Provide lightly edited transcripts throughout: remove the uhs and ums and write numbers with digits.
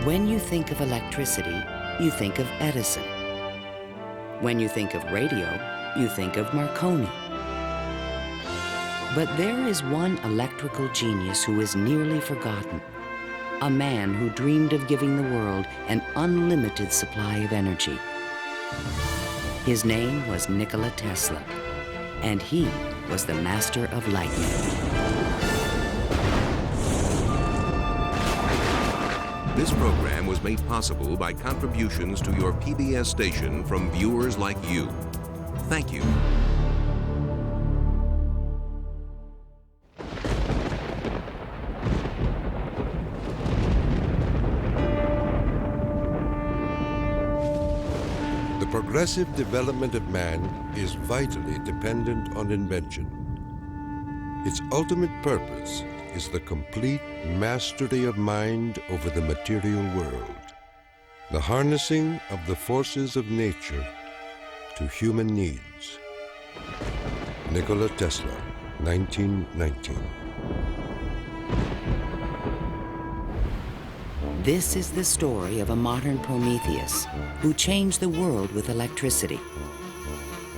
When you think of electricity, you think of Edison. When you think of radio, you think of Marconi. But there is one electrical genius who is nearly forgotten. A man who dreamed of giving the world an unlimited supply of energy. His name was Nikola Tesla, and he was the master of lightning. This program was made possible by contributions to your PBS station from viewers like you. Thank you. The progressive development of man is vitally dependent on invention. Its ultimate purpose is the complete mastery of mind over the material world, the harnessing of the forces of nature to human needs. Nikola Tesla, 1919. This is the story of a modern Prometheus who changed the world with electricity.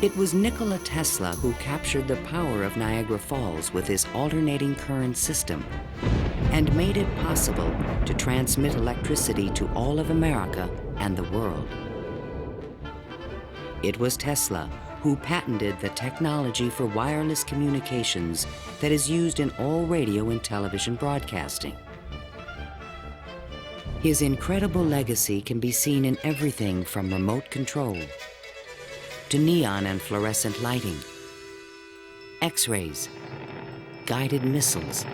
It was Nikola Tesla who captured the power of Niagara Falls with his alternating current system and made it possible to transmit electricity to all of America and the world. It was Tesla who patented the technology for wireless communications that is used in all radio and television broadcasting. His incredible legacy can be seen in everything from remote control to neon and fluorescent lighting, X-rays, guided missiles,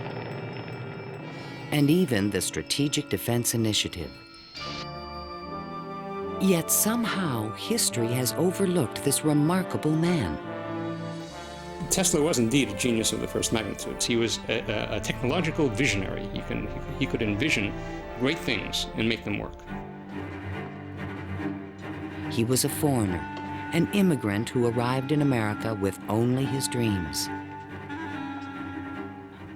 and even the Strategic Defense Initiative. Yet somehow history has overlooked this remarkable man. Tesla was indeed a genius of the first magnitude. He was a technological visionary. He could envision great things and make them work. He was a foreigner, an immigrant who arrived in America with only his dreams.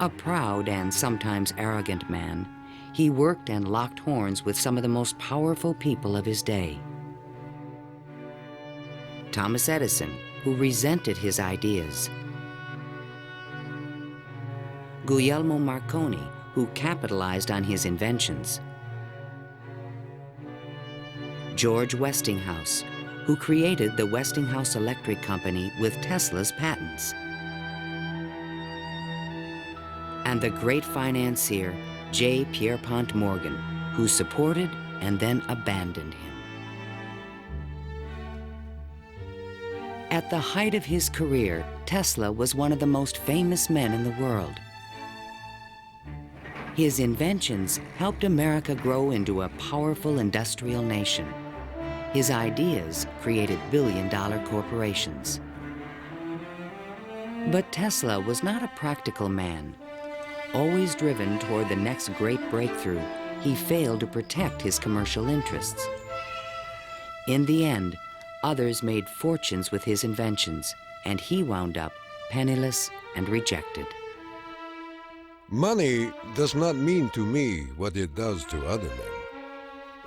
A proud and sometimes arrogant man, he worked and locked horns with some of the most powerful people of his day. Thomas Edison, who resented his ideas. Guglielmo Marconi, who capitalized on his inventions. George Westinghouse, who created the Westinghouse Electric Company with Tesla's patents. And the great financier, J. Pierpont Morgan, who supported and then abandoned him. At the height of his career, Tesla was one of the most famous men in the world. His inventions helped America grow into a powerful industrial nation. His ideas created billion-dollar corporations. But Tesla was not a practical man. Always driven toward the next great breakthrough, he failed to protect his commercial interests. In the end, others made fortunes with his inventions, and he wound up penniless and rejected. Money does not mean to me what it does to other men.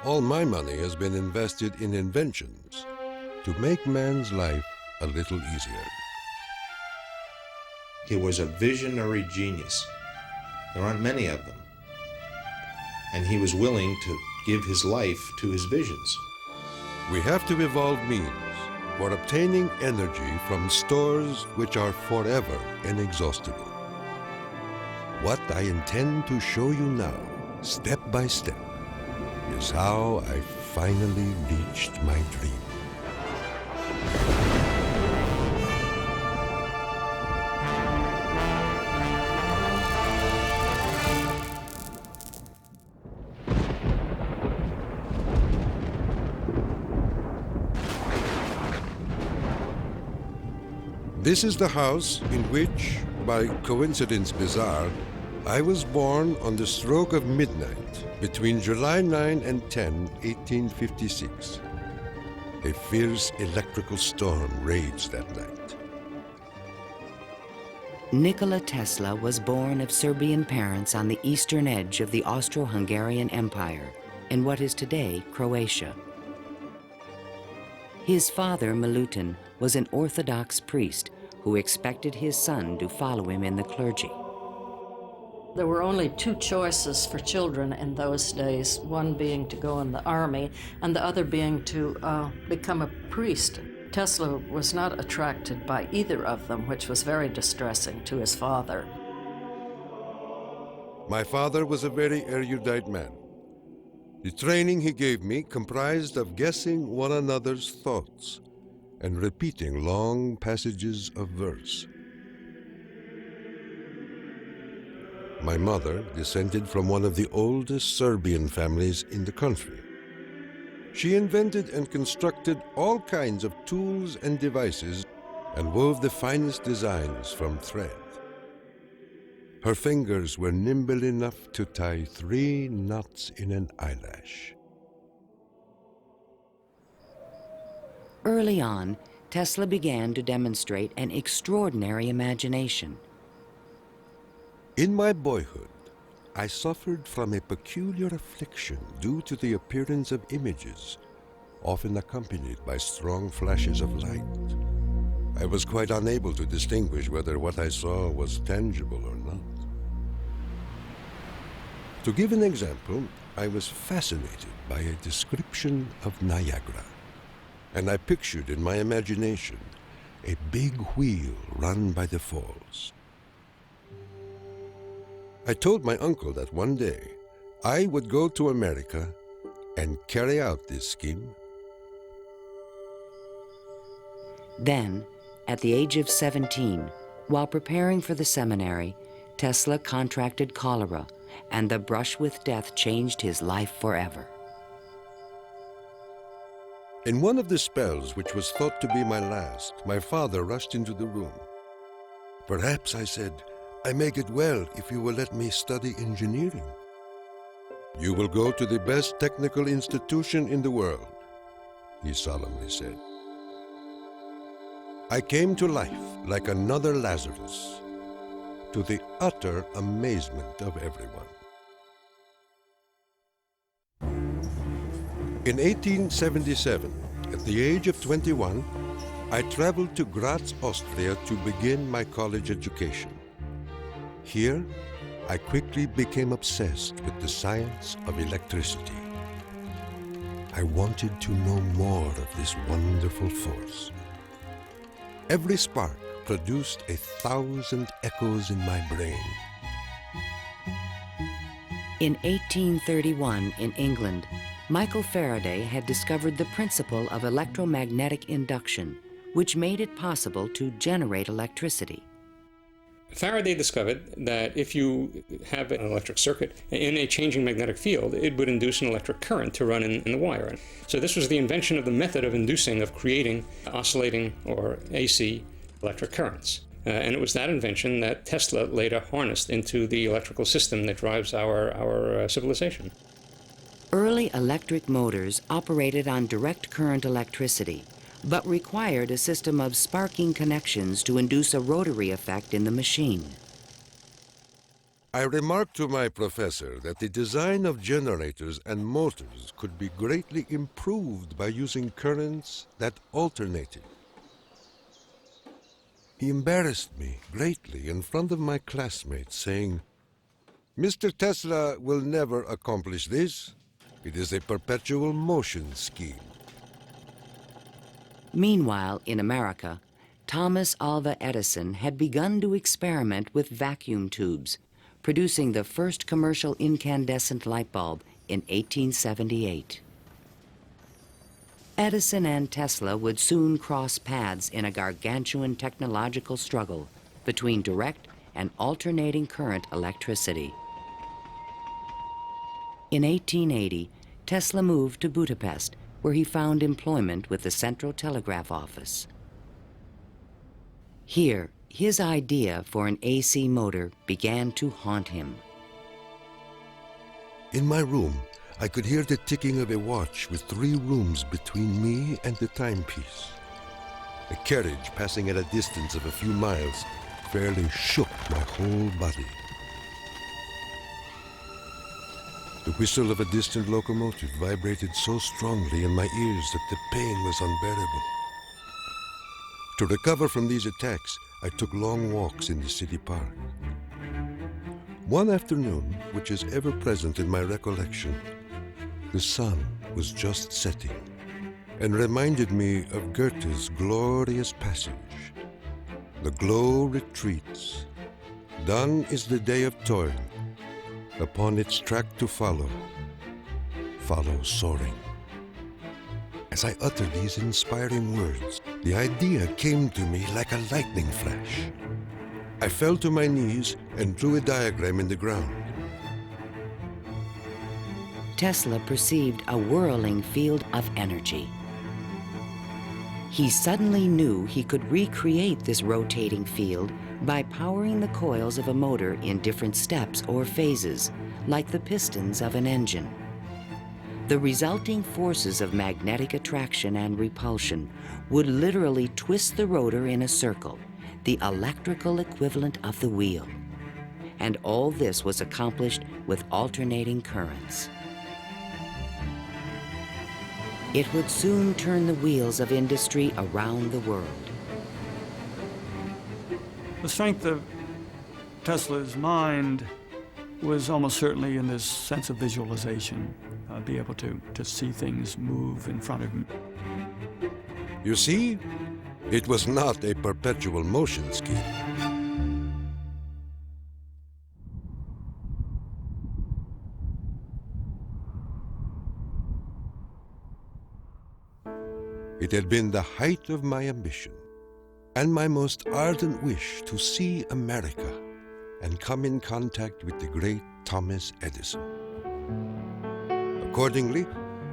All my money has been invested in inventions to make man's life a little easier. He was a visionary genius. There aren't many of them. And he was willing to give his life to his visions. We have to evolve means for obtaining energy from stores which are forever inexhaustible. What I intend to show you now, step by step, is how I finally reached my dream. This is the house in which, by coincidence bizarre, I was born on the stroke of midnight between July 9 and 10, 1856. A fierce electrical storm raged that night. Nikola Tesla was born of Serbian parents on the eastern edge of the Austro-Hungarian Empire in what is today Croatia. His father, Milutin, was an Orthodox priest who expected his son to follow him in the clergy. There were only two choices for children in those days, one being to go in the army and the other being to become a priest. Tesla was not attracted by either of them, which was very distressing to his father. My father was a very erudite man. The training he gave me comprised of guessing one another's thoughts and repeating long passages of verse. My mother descended from one of the oldest Serbian families in the country. She invented and constructed all kinds of tools and devices and wove the finest designs from thread. Her fingers were nimble enough to tie 3 knots in an eyelash. Early on, Tesla began to demonstrate an extraordinary imagination. In my boyhood, I suffered from a peculiar affliction due to the appearance of images, often accompanied by strong flashes of light. I was quite unable to distinguish whether what I saw was tangible or not. To give an example, I was fascinated by a description of Niagara, and I pictured in my imagination a big wheel run by the falls. I told my uncle that one day I would go to America and carry out this scheme. Then, at the age of 17, while preparing for the seminary, Tesla contracted cholera, and the brush with death changed his life forever. In one of the spells, which was thought to be my last, my father rushed into the room. "Perhaps," I said, "I may get well if you will let me study engineering." "You will go to the best technical institution in the world," he solemnly said. I came to life like another Lazarus, to the utter amazement of everyone. In 1877, at the age of 21, I traveled to Graz, Austria to begin my college education. Here, I quickly became obsessed with the science of electricity. I wanted to know more of this wonderful force. Every spark produced 1,000 echoes in my brain. In 1831, in England, Michael Faraday had discovered the principle of electromagnetic induction, which made it possible to generate electricity. Faraday discovered that if you have an electric circuit in a changing magnetic field, it would induce an electric current to run in the wire. So this was the invention of the method of creating oscillating or AC electric currents. And it was that invention that Tesla later harnessed into the electrical system that drives our civilization. Early electric motors operated on direct current electricity, but required a system of sparking connections to induce a rotary effect in the machine. I remarked to my professor that the design of generators and motors could be greatly improved by using currents that alternated. He embarrassed me greatly in front of my classmates, saying, "Mr. Tesla will never accomplish this. It is a perpetual motion scheme." Meanwhile, in America, Thomas Alva Edison had begun to experiment with vacuum tubes, producing the first commercial incandescent light bulb in 1878. Edison and Tesla would soon cross paths in a gargantuan technological struggle between direct and alternating current electricity. In 1880, Tesla moved to Budapest, where he found employment with the Central Telegraph Office. Here, his idea for an AC motor began to haunt him. In my room, I could hear the ticking of a watch with 3 rooms between me and the timepiece. A carriage passing at a distance of a few miles fairly shook my whole body. The whistle of a distant locomotive vibrated so strongly in my ears that the pain was unbearable. To recover from these attacks, I took long walks in the city park. One afternoon, which is ever present in my recollection, the sun was just setting and reminded me of Goethe's glorious passage. The glow retreats. Done is the day of toil. Upon its track to follow soaring. As I uttered these inspiring words, the idea came to me like a lightning flash. I fell to my knees and drew a diagram in the ground. Tesla perceived a whirling field of energy. He suddenly knew he could recreate this rotating field by powering the coils of a motor in different steps or phases, like the pistons of an engine. The resulting forces of magnetic attraction and repulsion would literally twist the rotor in a circle, the electrical equivalent of the wheel. And all this was accomplished with alternating currents. It would soon turn the wheels of industry around the world. The strength of Tesla's mind was almost certainly in this sense of visualization, be able to see things move in front of him. You see, it was not a perpetual motion scheme. It had been the height of my ambition and my most ardent wish to see America and come in contact with the great Thomas Edison. Accordingly,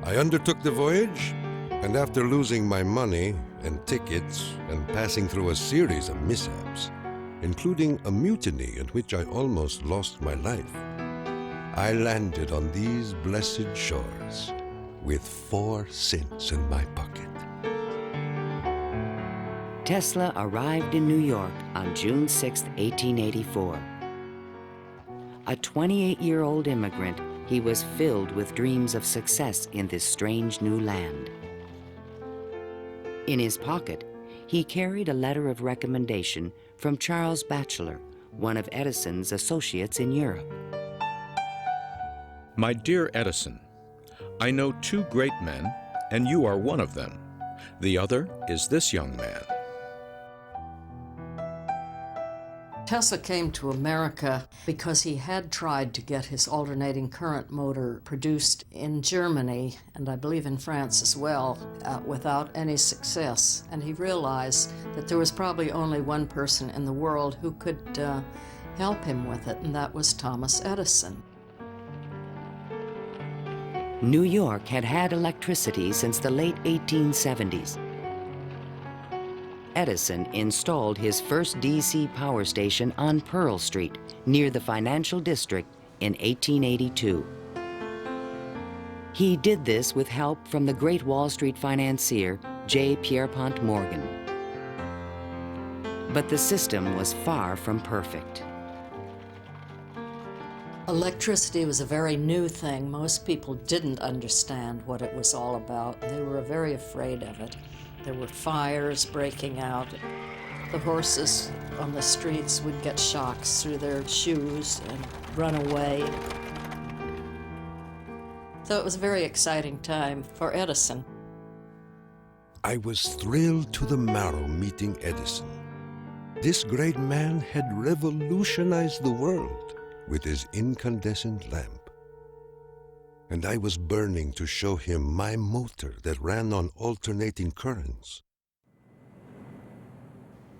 I undertook the voyage, and after losing my money and tickets and passing through a series of mishaps, including a mutiny in which I almost lost my life, I landed on these blessed shores with 4 cents in my pocket. Tesla arrived in New York on June 6, 1884. A 28-year-old immigrant, he was filled with dreams of success in this strange new land. In his pocket, he carried a letter of recommendation from Charles Batchelor, one of Edison's associates in Europe. My dear Edison, I know 2 great men, and you are one of them. The other is this young man. Tesla came to America because he had tried to get his alternating current motor produced in Germany, and I believe in France as well, without any success. And he realized that there was probably only one person in the world who could help him with it, and that was Thomas Edison. New York had had electricity since the late 1870s. Edison installed his first DC power station on Pearl Street, near the financial district, in 1882. He did this with help from the great Wall Street financier, J. Pierpont Morgan. But the system was far from perfect. Electricity was a very new thing. Most people didn't understand what it was all about. They were very afraid of it. There were fires breaking out. The horses on the streets would get shocks through their shoes and run away. So it was a very exciting time for Edison. I was thrilled to the marrow meeting Edison. This great man had revolutionized the world with his incandescent lamp. And I was burning to show him my motor that ran on alternating currents.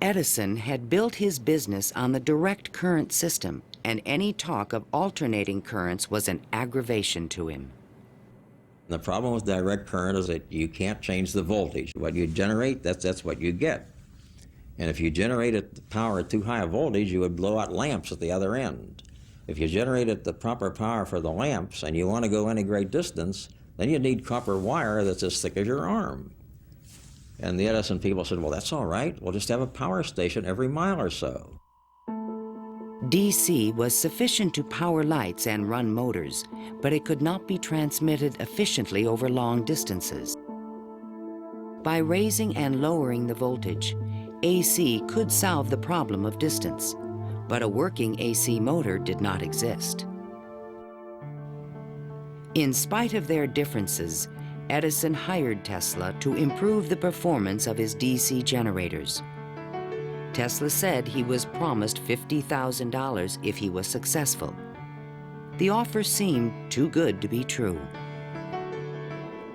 Edison had built his business on the direct current system, and any talk of alternating currents was an aggravation to him. The problem with direct current is that you can't change the voltage. What you generate, that's what you get. And if you generated the power at too high a voltage, you would blow out lamps at the other end. If you generated the proper power for the lamps and you want to go any great distance, then you need copper wire that's as thick as your arm. And the Edison people said, well, that's all right. We'll just have a power station every mile or so. DC was sufficient to power lights and run motors, but it could not be transmitted efficiently over long distances. By raising and lowering the voltage, AC could solve the problem of distance, but a working AC motor did not exist. In spite of their differences, Edison hired Tesla to improve the performance of his DC generators. Tesla said he was promised $50,000 if he was successful. The offer seemed too good to be true.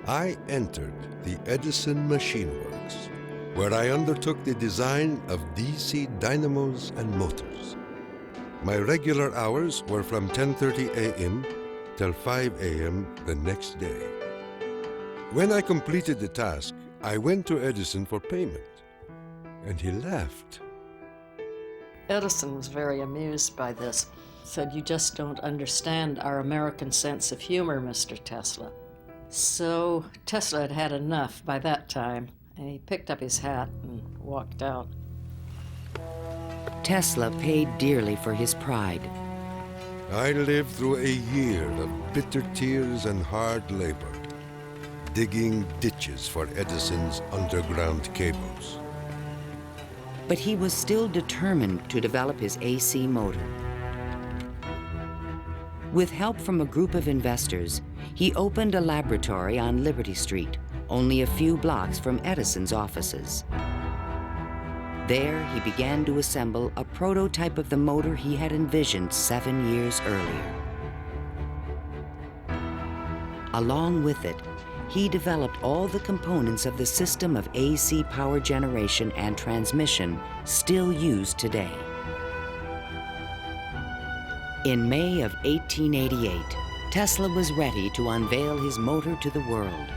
I entered the Edison Machine Works, where I undertook the design of DC dynamos and motors. My regular hours were from 10:30 a.m. till 5 a.m. the next day. When I completed the task, I went to Edison for payment, and he laughed. Edison was very amused by this. Said, "You just don't understand our American sense of humor, Mr. Tesla." So Tesla had had enough by that time, and he picked up his hat and walked out. Tesla paid dearly for his pride. I lived through a year of bitter tears and hard labor, digging ditches for Edison's underground cables. But he was still determined to develop his AC motor. With help from a group of investors, he opened a laboratory on Liberty Street, only a few blocks from Edison's offices. There, he began to assemble a prototype of the motor he had envisioned 7 years earlier. Along with it, he developed all the components of the system of AC power generation and transmission still used today. In May of 1888, Tesla was ready to unveil his motor to the world.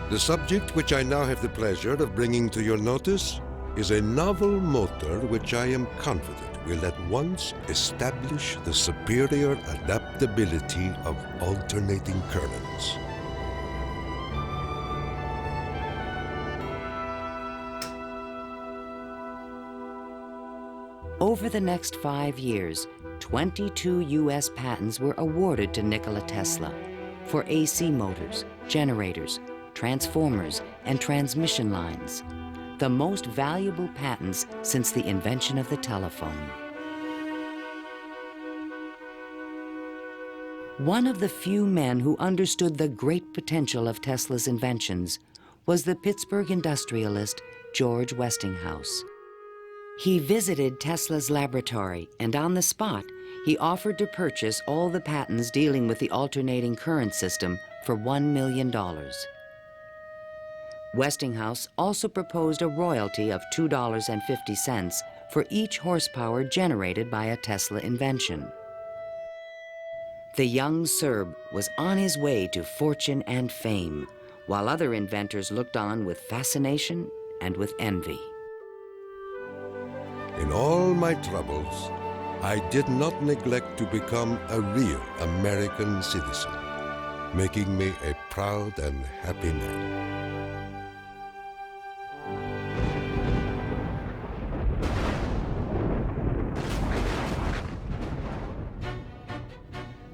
The subject which I now have the pleasure of bringing to your notice is a novel motor which I am confident will at once establish the superior adaptability of alternating currents. Over the next 5 years, 22 U.S. patents were awarded to Nikola Tesla for AC motors, generators, transformers, and transmission lines, the most valuable patents since the invention of the telephone. One of the few men who understood the great potential of Tesla's inventions was the Pittsburgh industrialist George Westinghouse. He visited Tesla's laboratory, and on the spot, he offered to purchase all the patents dealing with the alternating current system for $1 million. Westinghouse also proposed a royalty of $2.50 for each horsepower generated by a Tesla invention. The young Serb was on his way to fortune and fame, while other inventors looked on with fascination and with envy. In all my troubles, I did not neglect to become a real American citizen, making me a proud and happy man.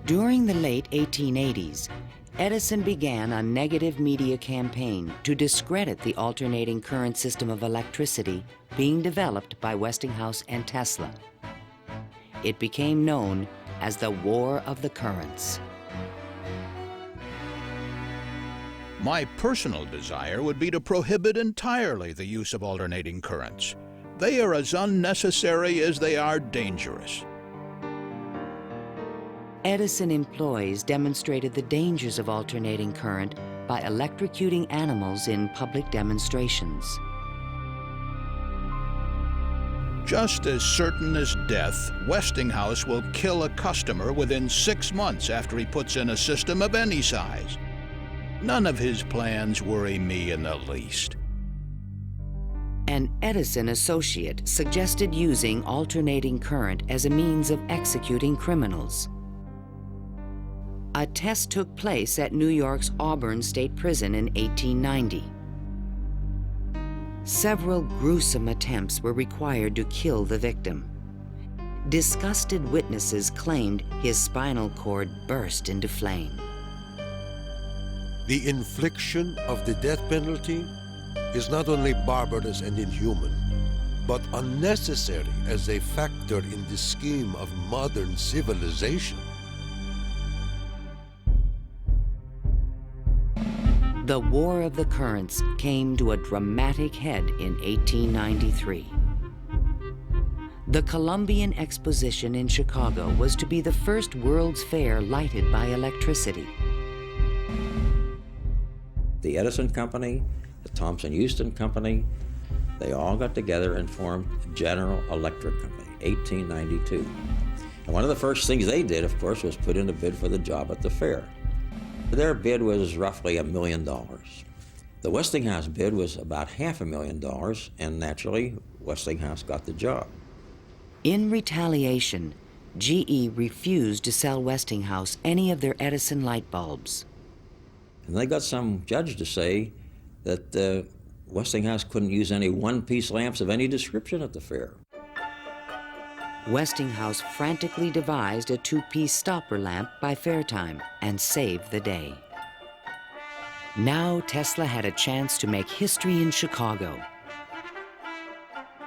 During the late 1880s, Edison began a negative media campaign to discredit the alternating current system of electricity being developed by Westinghouse and Tesla. It became known as the War of the Currents. My personal desire would be to prohibit entirely the use of alternating currents. They are as unnecessary as they are dangerous. Edison employees demonstrated the dangers of alternating current by electrocuting animals in public demonstrations. Just as certain as death, Westinghouse will kill a customer within 6 months after he puts in a system of any size. None of his plans worry me in the least. An Edison associate suggested using alternating current as a means of executing criminals. A test took place at New York's Auburn State Prison in 1890. Several gruesome attempts were required to kill the victim. disgusted witnesses claimed his spinal cord burst into flame. The infliction of the death penalty is not only barbarous and inhuman, but unnecessary as a factor in the scheme of modern civilization. The War of the Currents came to a dramatic head in 1893. The Columbian Exposition in Chicago was to be the first World's Fair lighted by electricity. The Edison Company, the Thomson-Houston Company, they all got together and formed General Electric Company, 1892. And one of the first things they did, of course, was put in a bid for the job at the fair. Their bid was roughly $1 million. The Westinghouse bid was about $500,000, and naturally, Westinghouse got the job. In retaliation, GE refused to sell Westinghouse any of their Edison light bulbs. And they got some judge to say that Westinghouse couldn't use any one-piece lamps of any description at the fair. Westinghouse frantically devised a two-piece stopper lamp by fair time and saved the day. Now Tesla had a chance to make history in Chicago.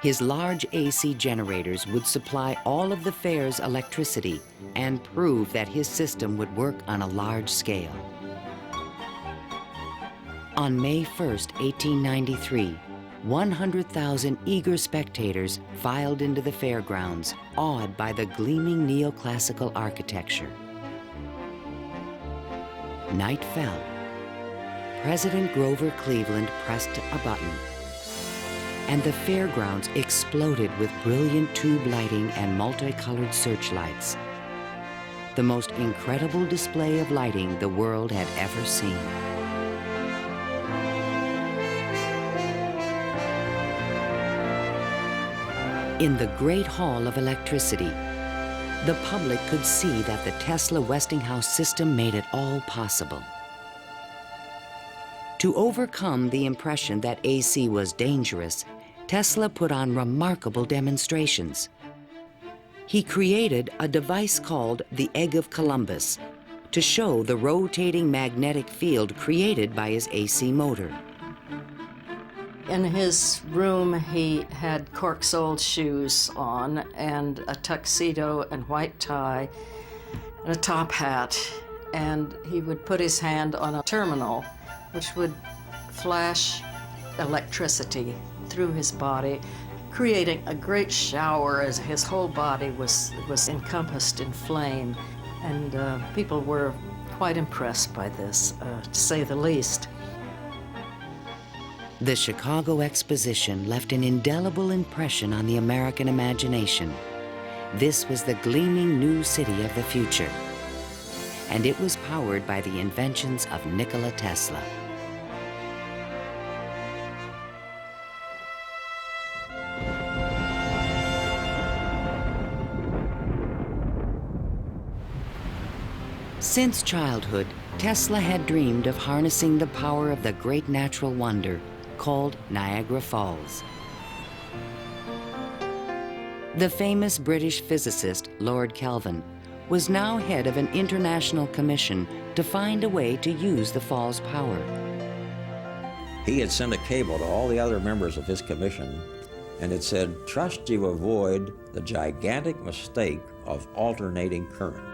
His large AC generators would supply all of the fair's electricity and prove that his system would work on a large scale. On May 1st, 1893, 100,000 eager spectators filed into the fairgrounds, awed by the gleaming neoclassical architecture. Night fell. President Grover Cleveland pressed a button, and the fairgrounds exploded with brilliant tube lighting and multicolored searchlights. The most incredible display of lighting the world had ever seen. In the Great Hall of Electricity, the public could see that the Tesla Westinghouse system made it all possible. To overcome the impression that AC was dangerous, Tesla put on remarkable demonstrations. He created a device called the Egg of Columbus to show the rotating magnetic field created by his AC motor. In his room, he had cork-soled shoes on and a tuxedo and white tie and a top hat. And he would put his hand on a terminal, which would flash electricity through his body, creating a great shower as his whole body was encompassed in flame. And people were quite impressed by this, to say the least. The Chicago Exposition left an indelible impression on the American imagination. This was the gleaming new city of the future, and it was powered by the inventions of Nikola Tesla. Since childhood, Tesla had dreamed of harnessing the power of the great natural wonder called Niagara Falls. The famous British physicist, Lord Kelvin, was now head of an international commission to find a way to use the fall's power. He had sent a cable to all the other members of his commission, and it said, "Trust you avoid the gigantic mistake of alternating current."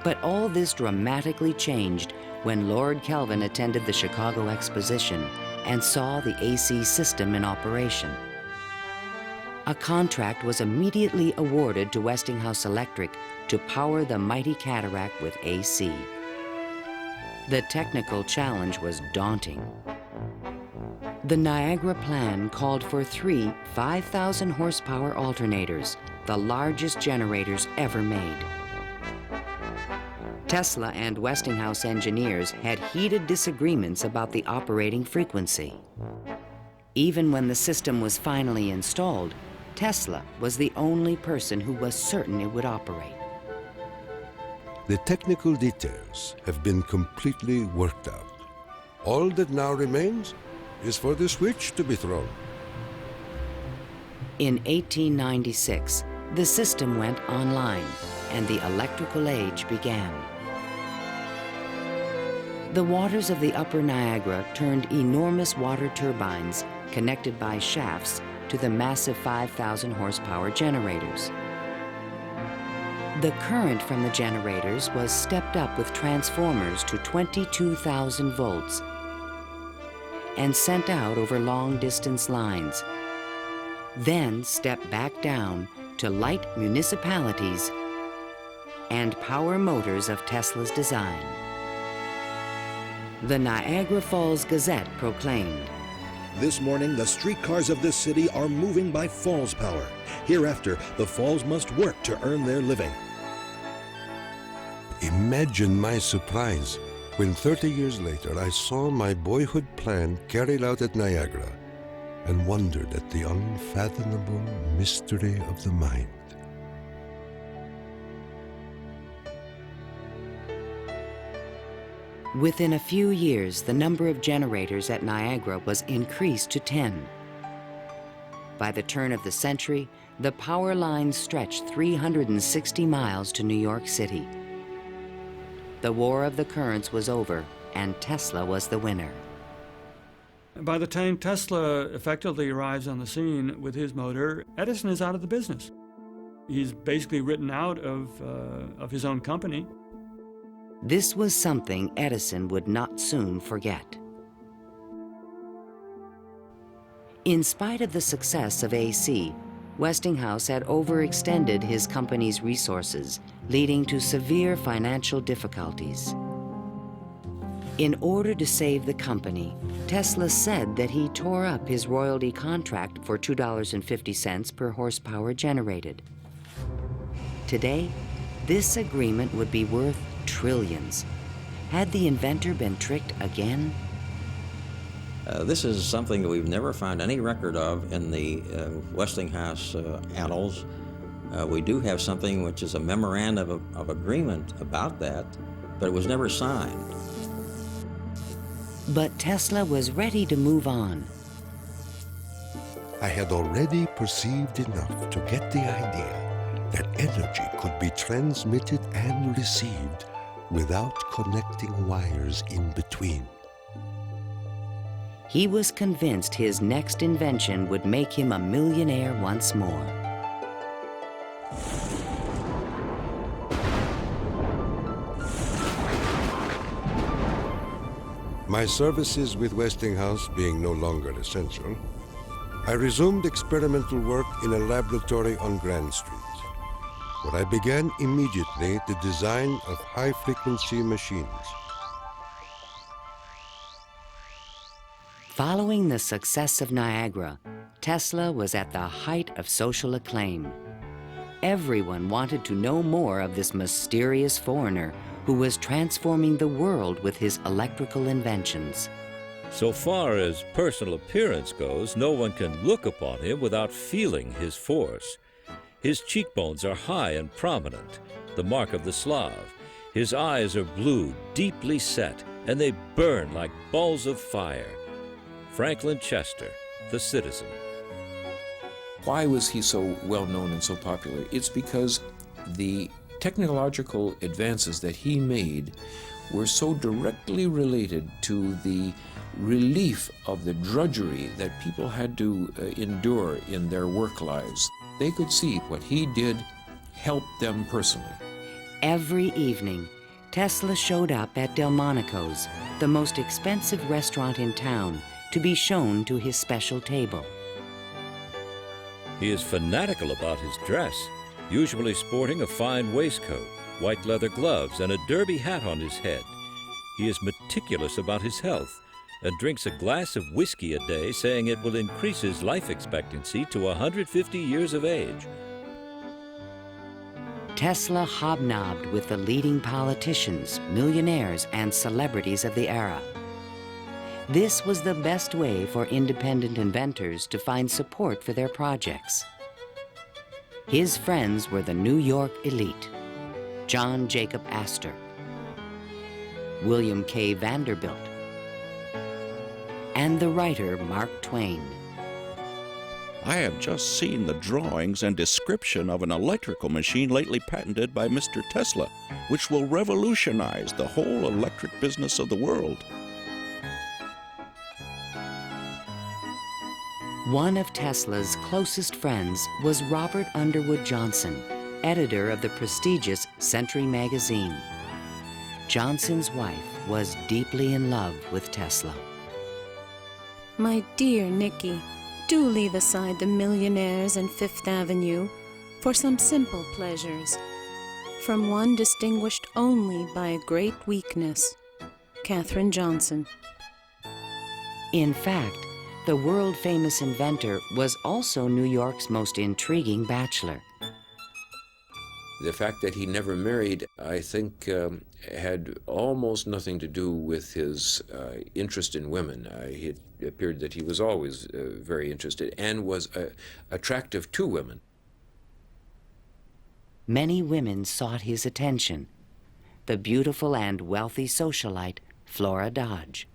But all this dramatically changed when Lord Kelvin attended the Chicago Exposition and saw the AC system in operation. A contract was immediately awarded to Westinghouse Electric to power the mighty cataract with AC. The technical challenge was daunting. The Niagara plan called for 3 5,000 horsepower alternators, the largest generators ever made. Tesla and Westinghouse engineers had heated disagreements about the operating frequency. Even when the system was finally installed, Tesla was the only person who was certain it would operate. The technical details have been completely worked out. All that now remains is for the switch to be thrown. In 1896, The system went online, and the electrical age began. The waters of the upper Niagara turned enormous water turbines connected by shafts to the massive 5,000 horsepower generators. The current from the generators was stepped up with transformers to 22,000 volts and sent out over long-distance lines, then stepped back down to light municipalities and power motors of Tesla's design. The Niagara Falls Gazette proclaimed, "This morning, the streetcars of this city are moving by Falls power. Hereafter, the Falls must work to earn their living." Imagine my surprise when 30 years later I saw my boyhood plan carried out at Niagara and wondered at the unfathomable mystery of the mind. Within a few years, the number of generators at Niagara was increased to 10. By the turn of the century, the power lines stretched 360 miles to New York City. The War of the Currents was over, and Tesla was the winner. By the time Tesla effectively arrives on the scene with his motor, Edison is out of the business. He's basically written out of his own company. This was something Edison would not soon forget. In spite of the success of AC, Westinghouse had overextended his company's resources, leading to severe financial difficulties. In order to save the company, Tesla said that he tore up his royalty contract for $2.50 per horsepower generated. Today, this agreement would be worth trillions. Had the inventor been tricked again? This is something that we've never found any record of in the Westinghouse annals. We do have something which is a memorandum of agreement about that, but it was never signed. But Tesla was ready to move on. I had already perceived enough to get the idea that energy could be transmitted and received without connecting wires in between. He was convinced his next invention would make him a millionaire once more. My services with Westinghouse being no longer essential, I resumed experimental work in a laboratory on Grand Street, where I began immediately the design of high-frequency machines. Following the success of Niagara, Tesla was at the height of social acclaim. Everyone wanted to know more of this mysterious foreigner who was transforming the world with his electrical inventions. So far as personal appearance goes, no one can look upon him without feeling his force. His cheekbones are high and prominent, the mark of the Slav. His eyes are blue, deeply set, and they burn like balls of fire. Franklin Chester, the Citizen. Why was he so well known and so popular? It's because the technological advances that he made were so directly related to the relief of the drudgery that people had to endure in their work lives. They could see what he did helped them personally. Every evening, Tesla showed up at Delmonico's, the most expensive restaurant in town, to be shown to his special table. He is fanatical about his dress, usually sporting a fine waistcoat, white leather gloves, and a derby hat on his head. He is meticulous about his health and drinks a glass of whiskey a day, saying it will increase his life expectancy to 150 years of age. Tesla hobnobbed with the leading politicians, millionaires, and celebrities of the era. This was the best way for independent inventors to find support for their projects. His friends were the New York elite, John Jacob Astor, William K. Vanderbilt, and the writer Mark Twain. I have just seen the drawings and description of an electrical machine lately patented by Mr. Tesla, which will revolutionize the whole electric business of the world. One of Tesla's closest friends was Robert Underwood Johnson, editor of the prestigious Century magazine. Johnson's wife was deeply in love with Tesla. My dear Nicky, do leave aside the millionaires and Fifth Avenue for some simple pleasures. From one distinguished only by a great weakness, Katherine Johnson. In fact, the world-famous inventor was also New York's most intriguing bachelor. The fact that he never married, I think, had almost nothing to do with his interest in women. It appeared that he was always very interested and was attractive to women. Many women sought his attention. The beautiful and wealthy socialite Flora Dodge,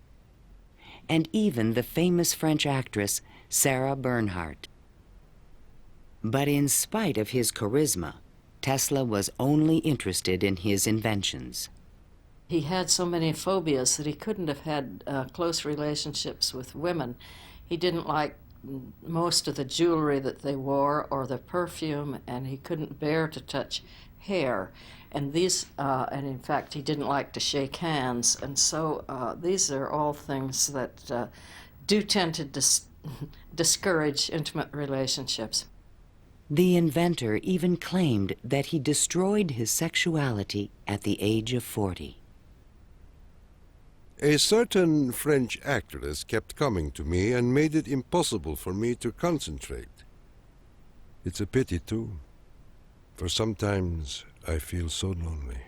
and even the famous French actress Sarah Bernhardt. But in spite of his charisma, Tesla was only interested in his inventions. He had so many phobias that he couldn't have had close relationships with women. He didn't like most of the jewelry that they wore or the perfume, and he couldn't bear to touch hair. And and in fact, he didn't like to shake hands. And so these are all things that do tend to discourage intimate relationships. The inventor even claimed that he destroyed his sexuality at the age of 40. A certain French actress kept coming to me and made it impossible for me to concentrate. It's a pity, too, for sometimes I feel so lonely.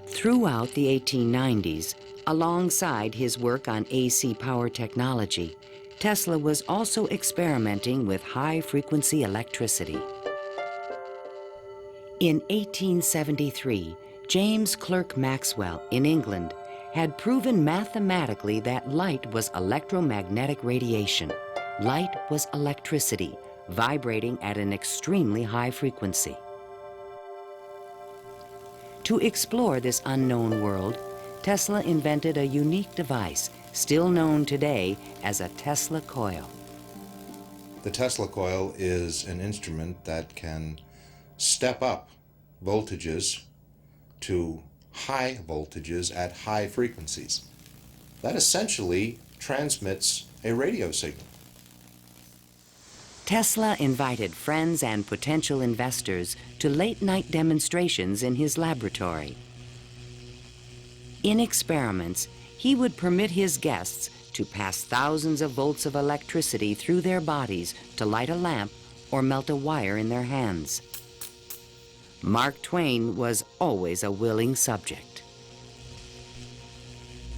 Throughout the 1890s, alongside his work on AC power technology, Tesla was also experimenting with high-frequency electricity. In 1873, James Clerk Maxwell in England had proven mathematically that light was electromagnetic radiation. Light was electricity, vibrating at an extremely high frequency. To explore this unknown world, Tesla invented a unique device, still known today as a Tesla coil. The Tesla coil is an instrument that can step up voltages to high voltages at high frequencies. That essentially transmits a radio signal. Tesla invited friends and potential investors to late-night demonstrations in his laboratory. In experiments, he would permit his guests to pass thousands of volts of electricity through their bodies to light a lamp or melt a wire in their hands. Mark Twain was always a willing subject.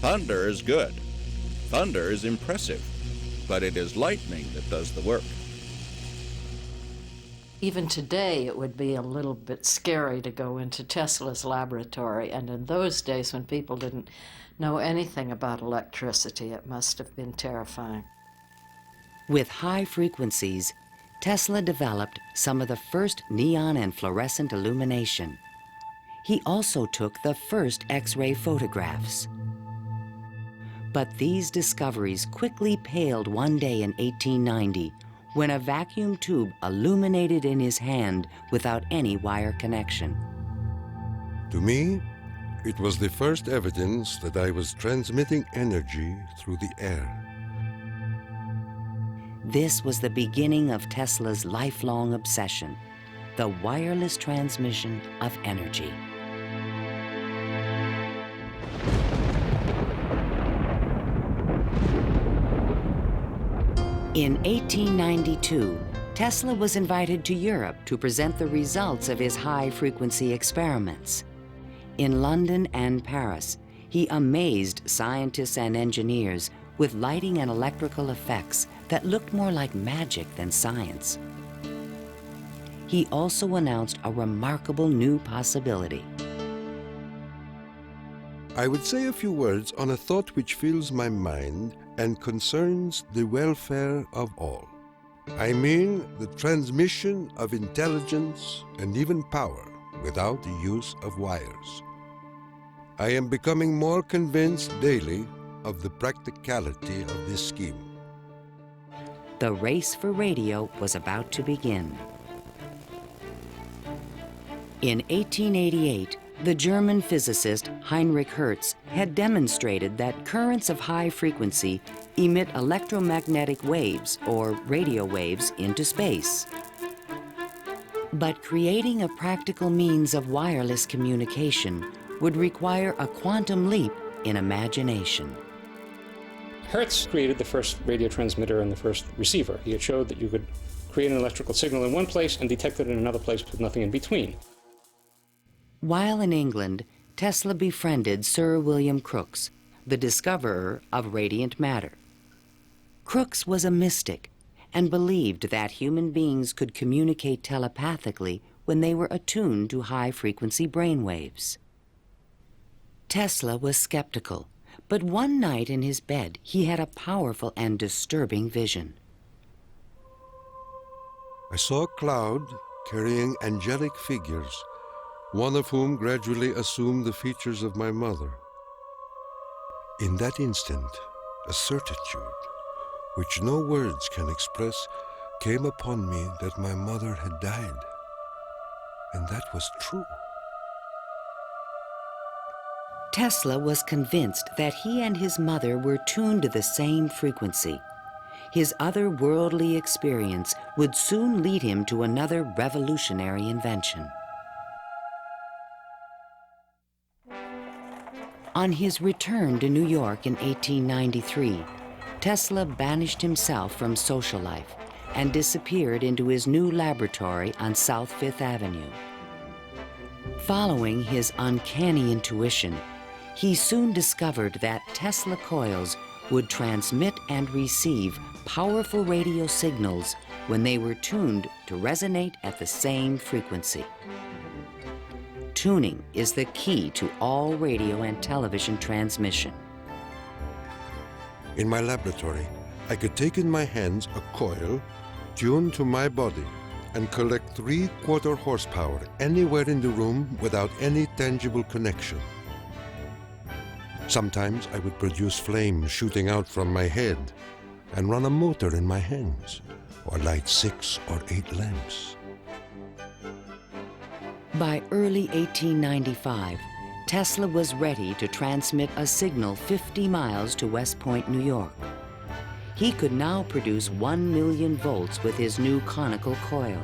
Thunder is good. Thunder is impressive. But it is lightning that does the work. Even today, it would be a little bit scary to go into Tesla's laboratory, and in those days when people didn't know anything about electricity, it must have been terrifying. With high frequencies, Tesla developed some of the first neon and fluorescent illumination. He also took the first X-ray photographs. But these discoveries quickly paled one day in 1890 when a vacuum tube illuminated in his hand without any wire connection. To me, it was the first evidence that I was transmitting energy through the air. This was the beginning of Tesla's lifelong obsession, the wireless transmission of energy. In 1892, Tesla was invited to Europe to present the results of his high-frequency experiments. In London and Paris, he amazed scientists and engineers with lighting and electrical effects that looked more like magic than science. He also announced a remarkable new possibility. I would say a few words on a thought which fills my mind and concerns the welfare of all. I mean the transmission of intelligence and even power without the use of wires. I am becoming more convinced daily of the practicality of this scheme. The race for radio was about to begin. In 1888, the German physicist Heinrich Hertz had demonstrated that currents of high frequency emit electromagnetic waves, or radio waves, into space. But creating a practical means of wireless communication would require a quantum leap in imagination. Hertz created the first radio transmitter and the first receiver. He had showed that you could create an electrical signal in one place and detect it in another place with nothing in between. While in England, Tesla befriended Sir William Crookes, the discoverer of radiant matter. Crookes was a mystic and believed that human beings could communicate telepathically when they were attuned to high-frequency brainwaves. Tesla was skeptical, but one night in his bed, he had a powerful and disturbing vision. I saw a cloud carrying angelic figures, one of whom gradually assumed the features of my mother. In that instant, a certitude, which no words can express, came upon me that my mother had died. And that was true. Tesla was convinced that he and his mother were tuned to the same frequency. His otherworldly experience would soon lead him to another revolutionary invention. On his return to New York in 1893, Tesla banished himself from social life and disappeared into his new laboratory on South Fifth Avenue. Following his uncanny intuition, he soon discovered that Tesla coils would transmit and receive powerful radio signals when they were tuned to resonate at the same frequency. Tuning is the key to all radio and television transmission. In my laboratory, I could take in my hands a coil tuned to my body and collect 3/4 horsepower anywhere in the room without any tangible connection. Sometimes I would produce flames shooting out from my head and run a motor in my hands, or light 6 or 8 lamps. By early 1895, Tesla was ready to transmit a signal 50 miles to West Point, New York. He could now produce 1 million volts with his new conical coil.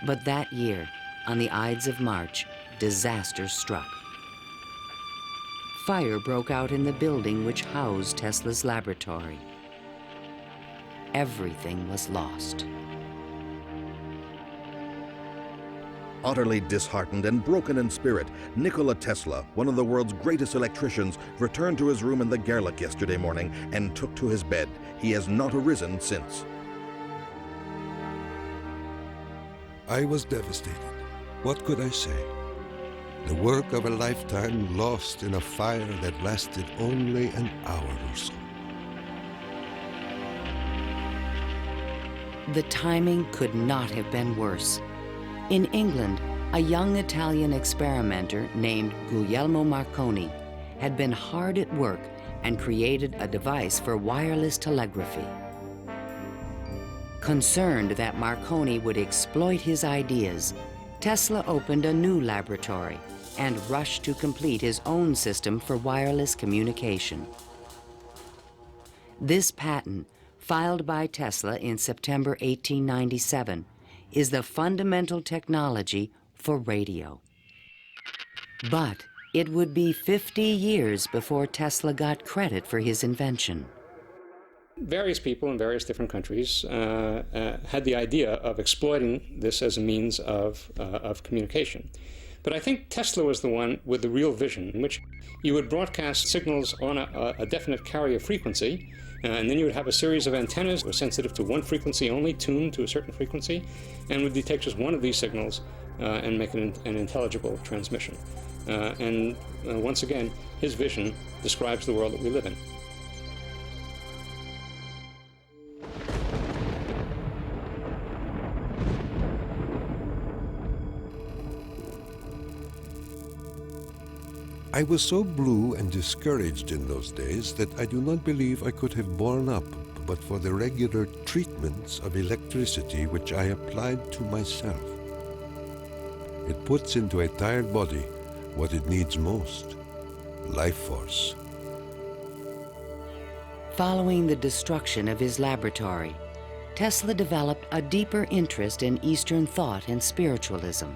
But that year, on the Ides of March, disaster struck. Fire broke out in the building which housed Tesla's laboratory. Everything was lost. Utterly disheartened and broken in spirit, Nikola Tesla, one of the world's greatest electricians, returned to his room in the Gerlach yesterday morning and took to his bed. He has not arisen since. I was devastated. What could I say? The work of a lifetime lost in a fire that lasted only an hour or so. The timing could not have been worse. In England, a young Italian experimenter named Guglielmo Marconi had been hard at work and created a device for wireless telegraphy. Concerned that Marconi would exploit his ideas, Tesla opened a new laboratory and rushed to complete his own system for wireless communication. This patent, filed by Tesla in September 1897, is the fundamental technology for radio. But it would be 50 years before Tesla got credit for his invention. Various people in various different countries had the idea of exploiting this as a means of communication. But I think Tesla was the one with the real vision, in which you would broadcast signals on a definite carrier frequency, And then you would have a series of antennas that were sensitive to one frequency only, tuned to a certain frequency, and would detect just one of these signals and make an intelligible transmission. Once again, his vision describes the world that we live in. I was so blue and discouraged in those days that I do not believe I could have borne up but for the regular treatments of electricity which I applied to myself. It puts into a tired body what it needs most, life force. Following the destruction of his laboratory, Tesla developed a deeper interest in Eastern thought and spiritualism.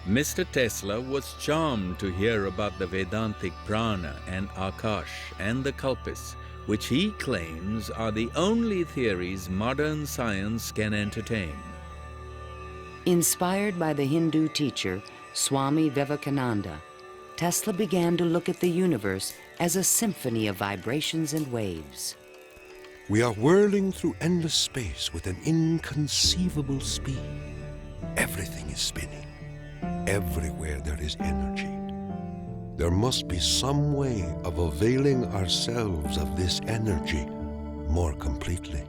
Mr. Tesla was charmed to hear about the Vedantic prana and Akash and the Kalpis, which he claims are the only theories modern science can entertain. Inspired by the Hindu teacher Swami Vivekananda, Tesla began to look at the universe as a symphony of vibrations and waves. We are whirling through endless space with an inconceivable speed. Everything is spinning. Everywhere there is energy. There must be some way of availing ourselves of this energy more completely.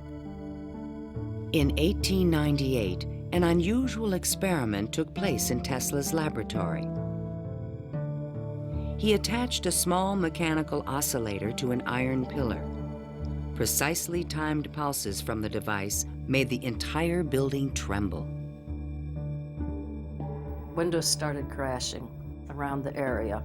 In 1898, an unusual experiment took place in Tesla's laboratory. He attached a small mechanical oscillator to an iron pillar. Precisely timed pulses from the device made the entire building tremble. Windows started crashing around the area,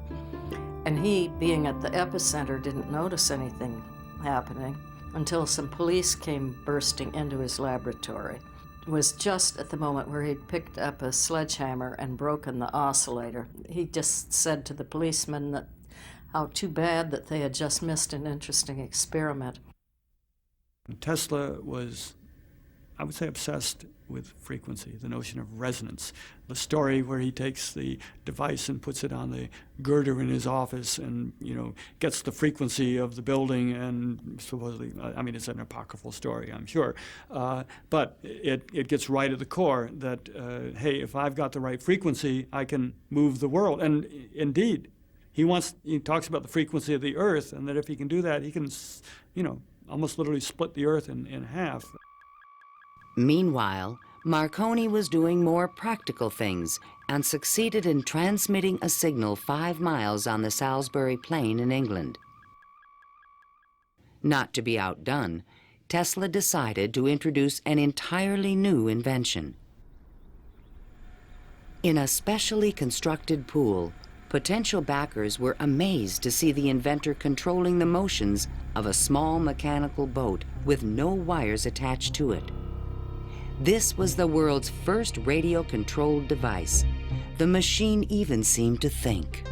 and he, being at the epicenter, didn't notice anything happening until some police came bursting into his laboratory. It was just at the moment where he'd picked up a sledgehammer and broken the oscillator. He just said to the policemen that how too bad that they had just missed an interesting experiment. Tesla was, I would say, obsessed with frequency, the notion of resonance. The story where he takes the device and puts it on the girder in his office and, gets the frequency of the building and supposedly, it's an apocryphal story, I'm sure, but it gets right at the core that, hey, if I've got the right frequency, I can move the world. And indeed, he talks about the frequency of the Earth, and that if he can do that, he can, almost literally split the Earth in half. Meanwhile, Marconi was doing more practical things and succeeded in transmitting a signal 5 miles on the Salisbury Plain in England. Not to be outdone, Tesla decided to introduce an entirely new invention. In a specially constructed pool, potential backers were amazed to see the inventor controlling the motions of a small mechanical boat with no wires attached to it. This was the world's first radio-controlled device. The machine even seemed to think.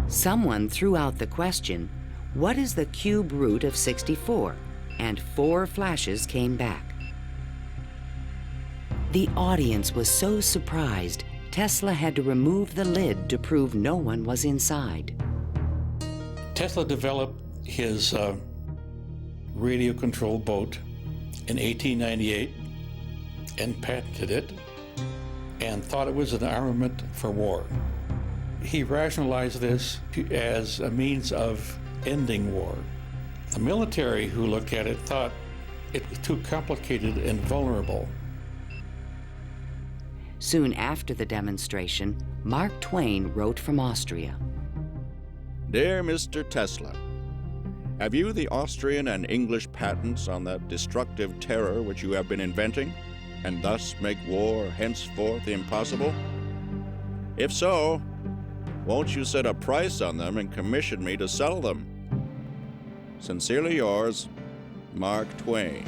Someone threw out the question, what is the cube root of 64? And 4 flashes came back. The audience was so surprised, Tesla had to remove the lid to prove no one was inside. Tesla developed his radio-controlled boat in 1898 and patented it and thought it was an armament for war. He rationalized this as a means of ending war. The military who looked at it thought it was too complicated and vulnerable. Soon after the demonstration, Mark Twain wrote from Austria. Dear Mr. Tesla, have you the Austrian and English patents on that destructive terror which you have been inventing, and thus make war henceforth impossible? If so, won't you set a price on them and commission me to sell them? Sincerely yours, Mark Twain.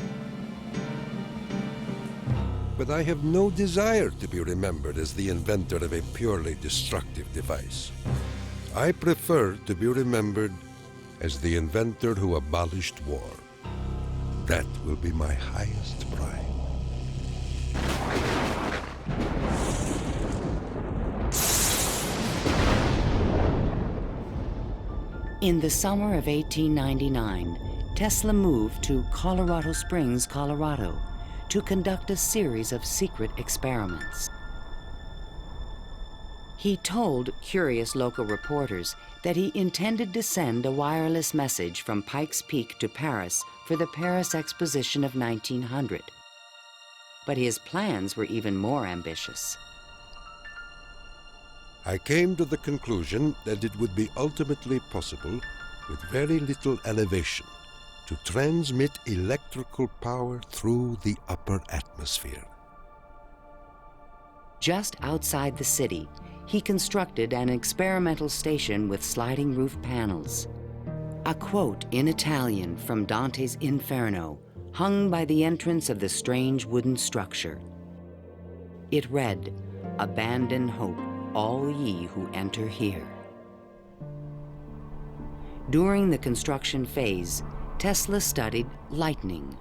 But I have no desire to be remembered as the inventor of a purely destructive device. I prefer to be remembered as the inventor who abolished war. That will be my highest pride. In the summer of 1899, Tesla moved to Colorado Springs, Colorado, to conduct a series of secret experiments. He told curious local reporters that he intended to send a wireless message from Pikes Peak to Paris for the Paris Exposition of 1900. But his plans were even more ambitious. I came to the conclusion that it would be ultimately possible, with very little elevation, to transmit electrical power through the upper atmosphere. Just outside the city, he constructed an experimental station with sliding roof panels. A quote in Italian from Dante's Inferno hung by the entrance of the strange wooden structure. It read, "Abandon hope, all ye who enter here." During the construction phase, Tesla studied lightning.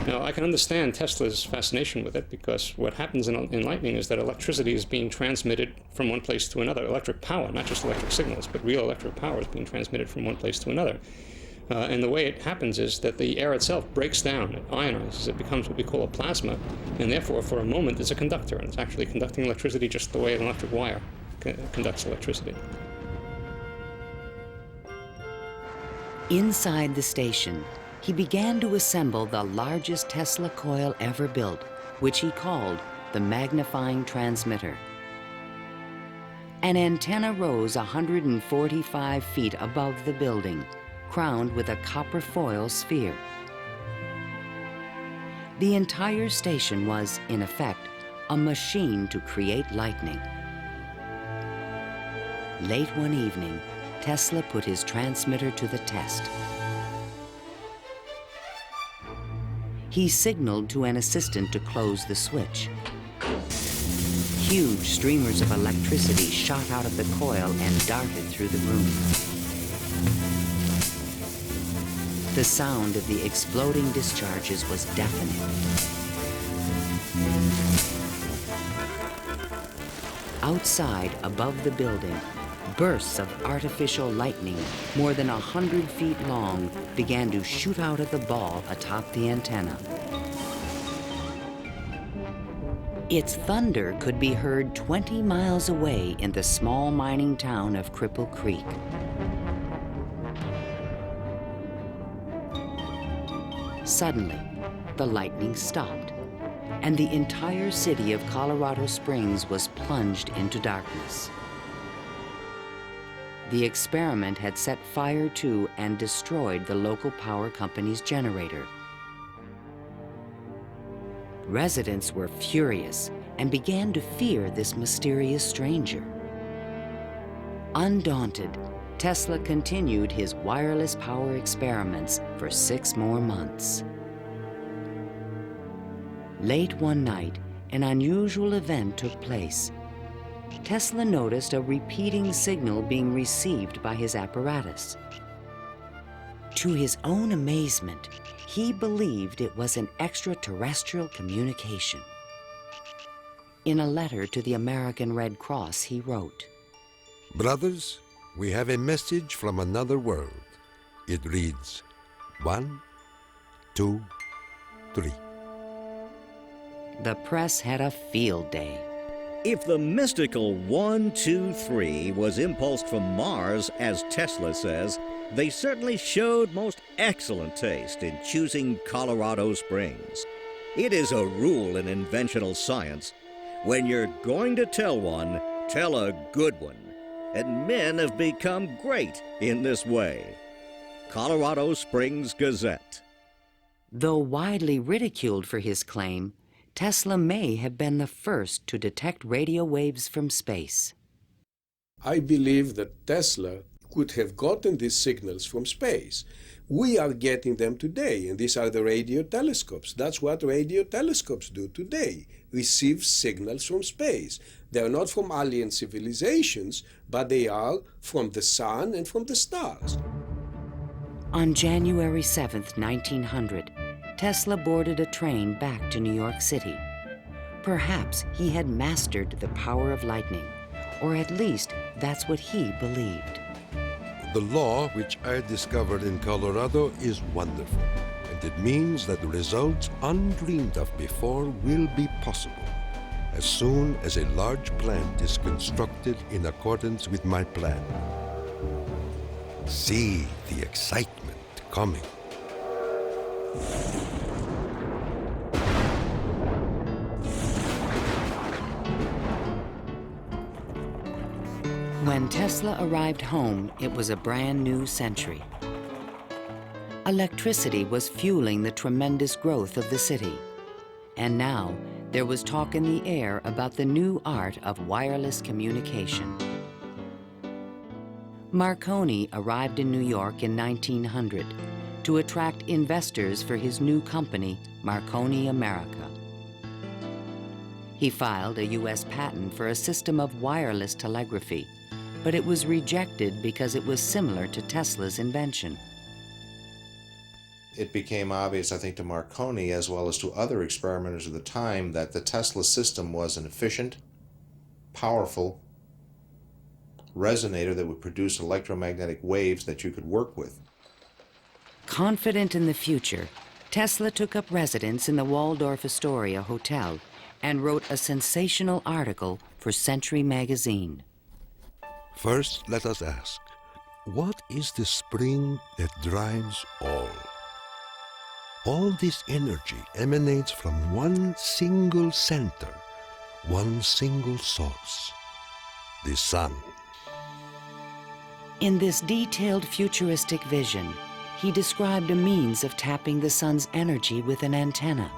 Now, I can understand Tesla's fascination with it, because what happens in lightning is that electricity is being transmitted from one place to another. Electric power, not just electric signals, but real electric power is being transmitted from one place to another. And the way it happens is that the air itself breaks down, it ionizes, it becomes what we call a plasma, and therefore, for a moment, it's a conductor, and it's actually conducting electricity just the way an electric wire conducts electricity. Inside the station, he began to assemble the largest Tesla coil ever built, which he called the magnifying transmitter. An antenna rose 145 feet above the building, crowned with a copper foil sphere. The entire station was, in effect, a machine to create lightning. Late one evening, Tesla put his transmitter to the test. He signaled to an assistant to close the switch. Huge streamers of electricity shot out of the coil and darted through the room. The sound of the exploding discharges was deafening. Outside, above the building, bursts of artificial lightning, more than 100 feet long, began to shoot out of the ball atop the antenna. Its thunder could be heard 20 miles away in the small mining town of Cripple Creek. Suddenly, the lightning stopped, and the entire city of Colorado Springs was plunged into darkness. The experiment had set fire to and destroyed the local power company's generator. Residents were furious and began to fear this mysterious stranger. Undaunted, Tesla continued his wireless power experiments for 6 more months. Late one night, an unusual event took place. Tesla noticed a repeating signal being received by his apparatus. To his own amazement, he believed it was an extraterrestrial communication. In a letter to the American Red Cross, he wrote, "Brothers, we have a message from another world. It reads, 1, 2, 3. The press had a field day. If the mystical 1, 2, 3 was impulsed from Mars, as Tesla says, they certainly showed most excellent taste in choosing Colorado Springs. It is a rule in inventional science. When you're going to tell one, tell a good one. And men have become great in this way. Colorado Springs Gazette. Though widely ridiculed for his claim, Tesla may have been the first to detect radio waves from space. I believe that Tesla could have gotten these signals from space. We are getting them today, and these are the radio telescopes. That's what radio telescopes do today, receive signals from space. They're not from alien civilizations, but they are from the sun and from the stars. On January 7th, 1900, Tesla boarded a train back to New York City. Perhaps he had mastered the power of lightning, or at least that's what he believed. The law which I discovered in Colorado is wonderful, and it means that results undreamed of before will be possible as soon as a large plant is constructed in accordance with my plan. See the excitement coming. When Tesla arrived home, it was a brand new century. Electricity was fueling the tremendous growth of the city. And now, there was talk in the air about the new art of wireless communication. Marconi arrived in New York in 1900 to attract investors for his new company, Marconi America. He filed a U.S. patent for a system of wireless telegraphy, but it was rejected because it was similar to Tesla's invention. It became obvious, I think, to Marconi as well as to other experimenters of the time that the Tesla system was an efficient, powerful resonator that would produce electromagnetic waves that you could work with. Confident in the future, Tesla took up residence in the Waldorf Astoria Hotel and wrote a sensational article for Century magazine. First, let us ask, what is the spring that drives all? All this energy emanates from one single center, one single source, the sun. In this detailed futuristic vision, he described a means of tapping the sun's energy with an antenna.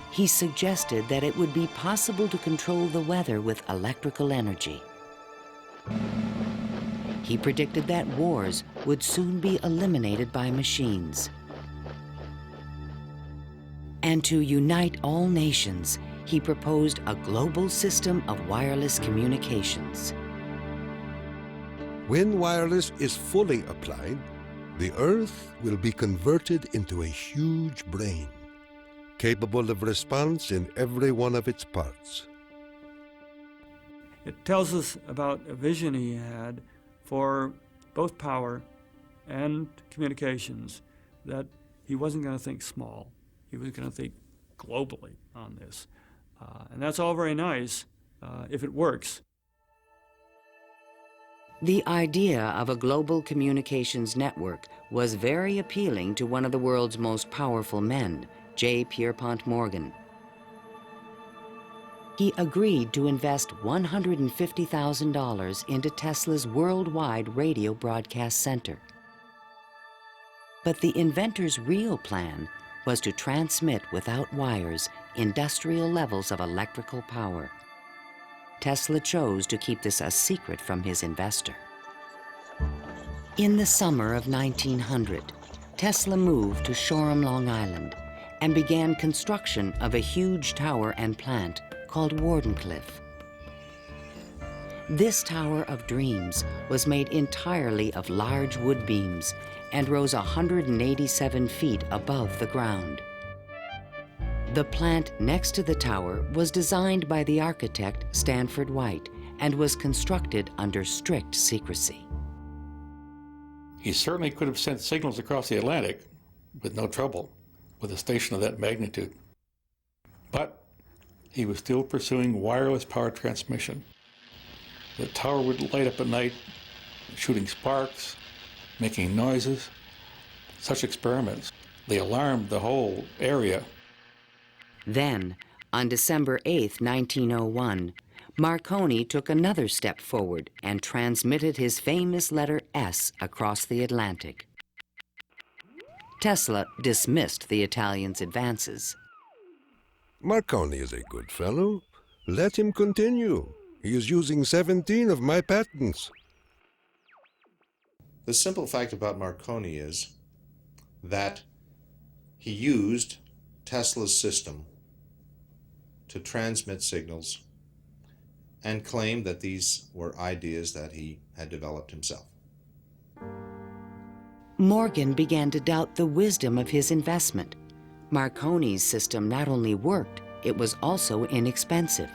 He suggested that it would be possible to control the weather with electrical energy. He predicted that wars would soon be eliminated by machines. And to unite all nations, he proposed a global system of wireless communications. When wireless is fully applied, the Earth will be converted into a huge brain, capable of response in every one of its parts. It tells us about a vision he had for both power and communications, that he wasn't going to think small. He was going to think globally on this. And that's all very nice if it works. The idea of a global communications network was very appealing to one of the world's most powerful men, J. Pierpont Morgan. He agreed to invest $150,000 into Tesla's worldwide radio broadcast center. But the inventor's real plan was to transmit without wires industrial levels of electrical power. Tesla chose to keep this a secret from his investor. In the summer of 1900, Tesla moved to Shoreham, Long Island, and began construction of a huge tower and plant called Wardenclyffe. This Tower of Dreams was made entirely of large wood beams and rose 187 feet above the ground. The plant next to the tower was designed by the architect Stanford White and was constructed under strict secrecy. He certainly could have sent signals across the Atlantic with no trouble with a station of that magnitude. But he was still pursuing wireless power transmission. The tower would light up at night, shooting sparks, making noises. Such experiments, they alarmed the whole area. Then, on December 8, 1901, Marconi took another step forward and transmitted his famous letter S across the Atlantic. Tesla dismissed the Italian's advances. Marconi is a good fellow. Let him continue. He is using 17 of my patents. The simple fact about Marconi is that he used Tesla's system to transmit signals and claimed that these were ideas that he had developed himself. Morgan began to doubt the wisdom of his investment. Marconi's system not only worked, it was also inexpensive.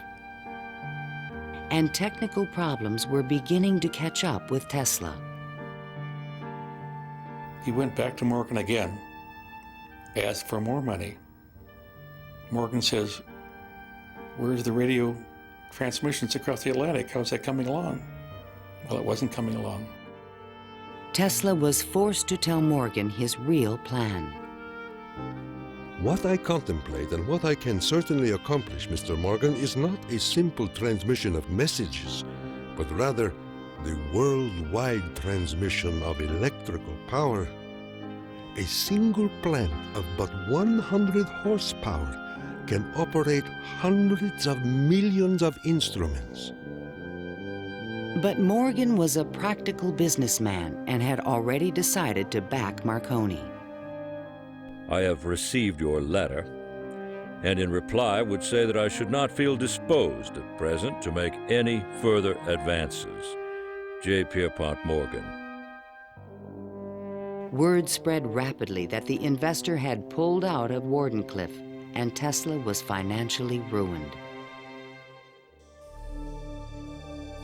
And technical problems were beginning to catch up with Tesla. He went back to Morgan again, asked for more money. Morgan says, "Where's the radio transmissions across the Atlantic? How's that coming along?" Well, it wasn't coming along. Tesla was forced to tell Morgan his real plan. What I contemplate and what I can certainly accomplish, Mr. Morgan, is not a simple transmission of messages, but rather the worldwide transmission of electrical power. A single plant of but 100 horsepower can operate hundreds of millions of instruments. But Morgan was a practical businessman and had already decided to back Marconi. I have received your letter, and in reply would say that I should not feel disposed at present to make any further advances. J. Pierpont Morgan. Word spread rapidly that the investor had pulled out of Wardenclyffe, and Tesla was financially ruined.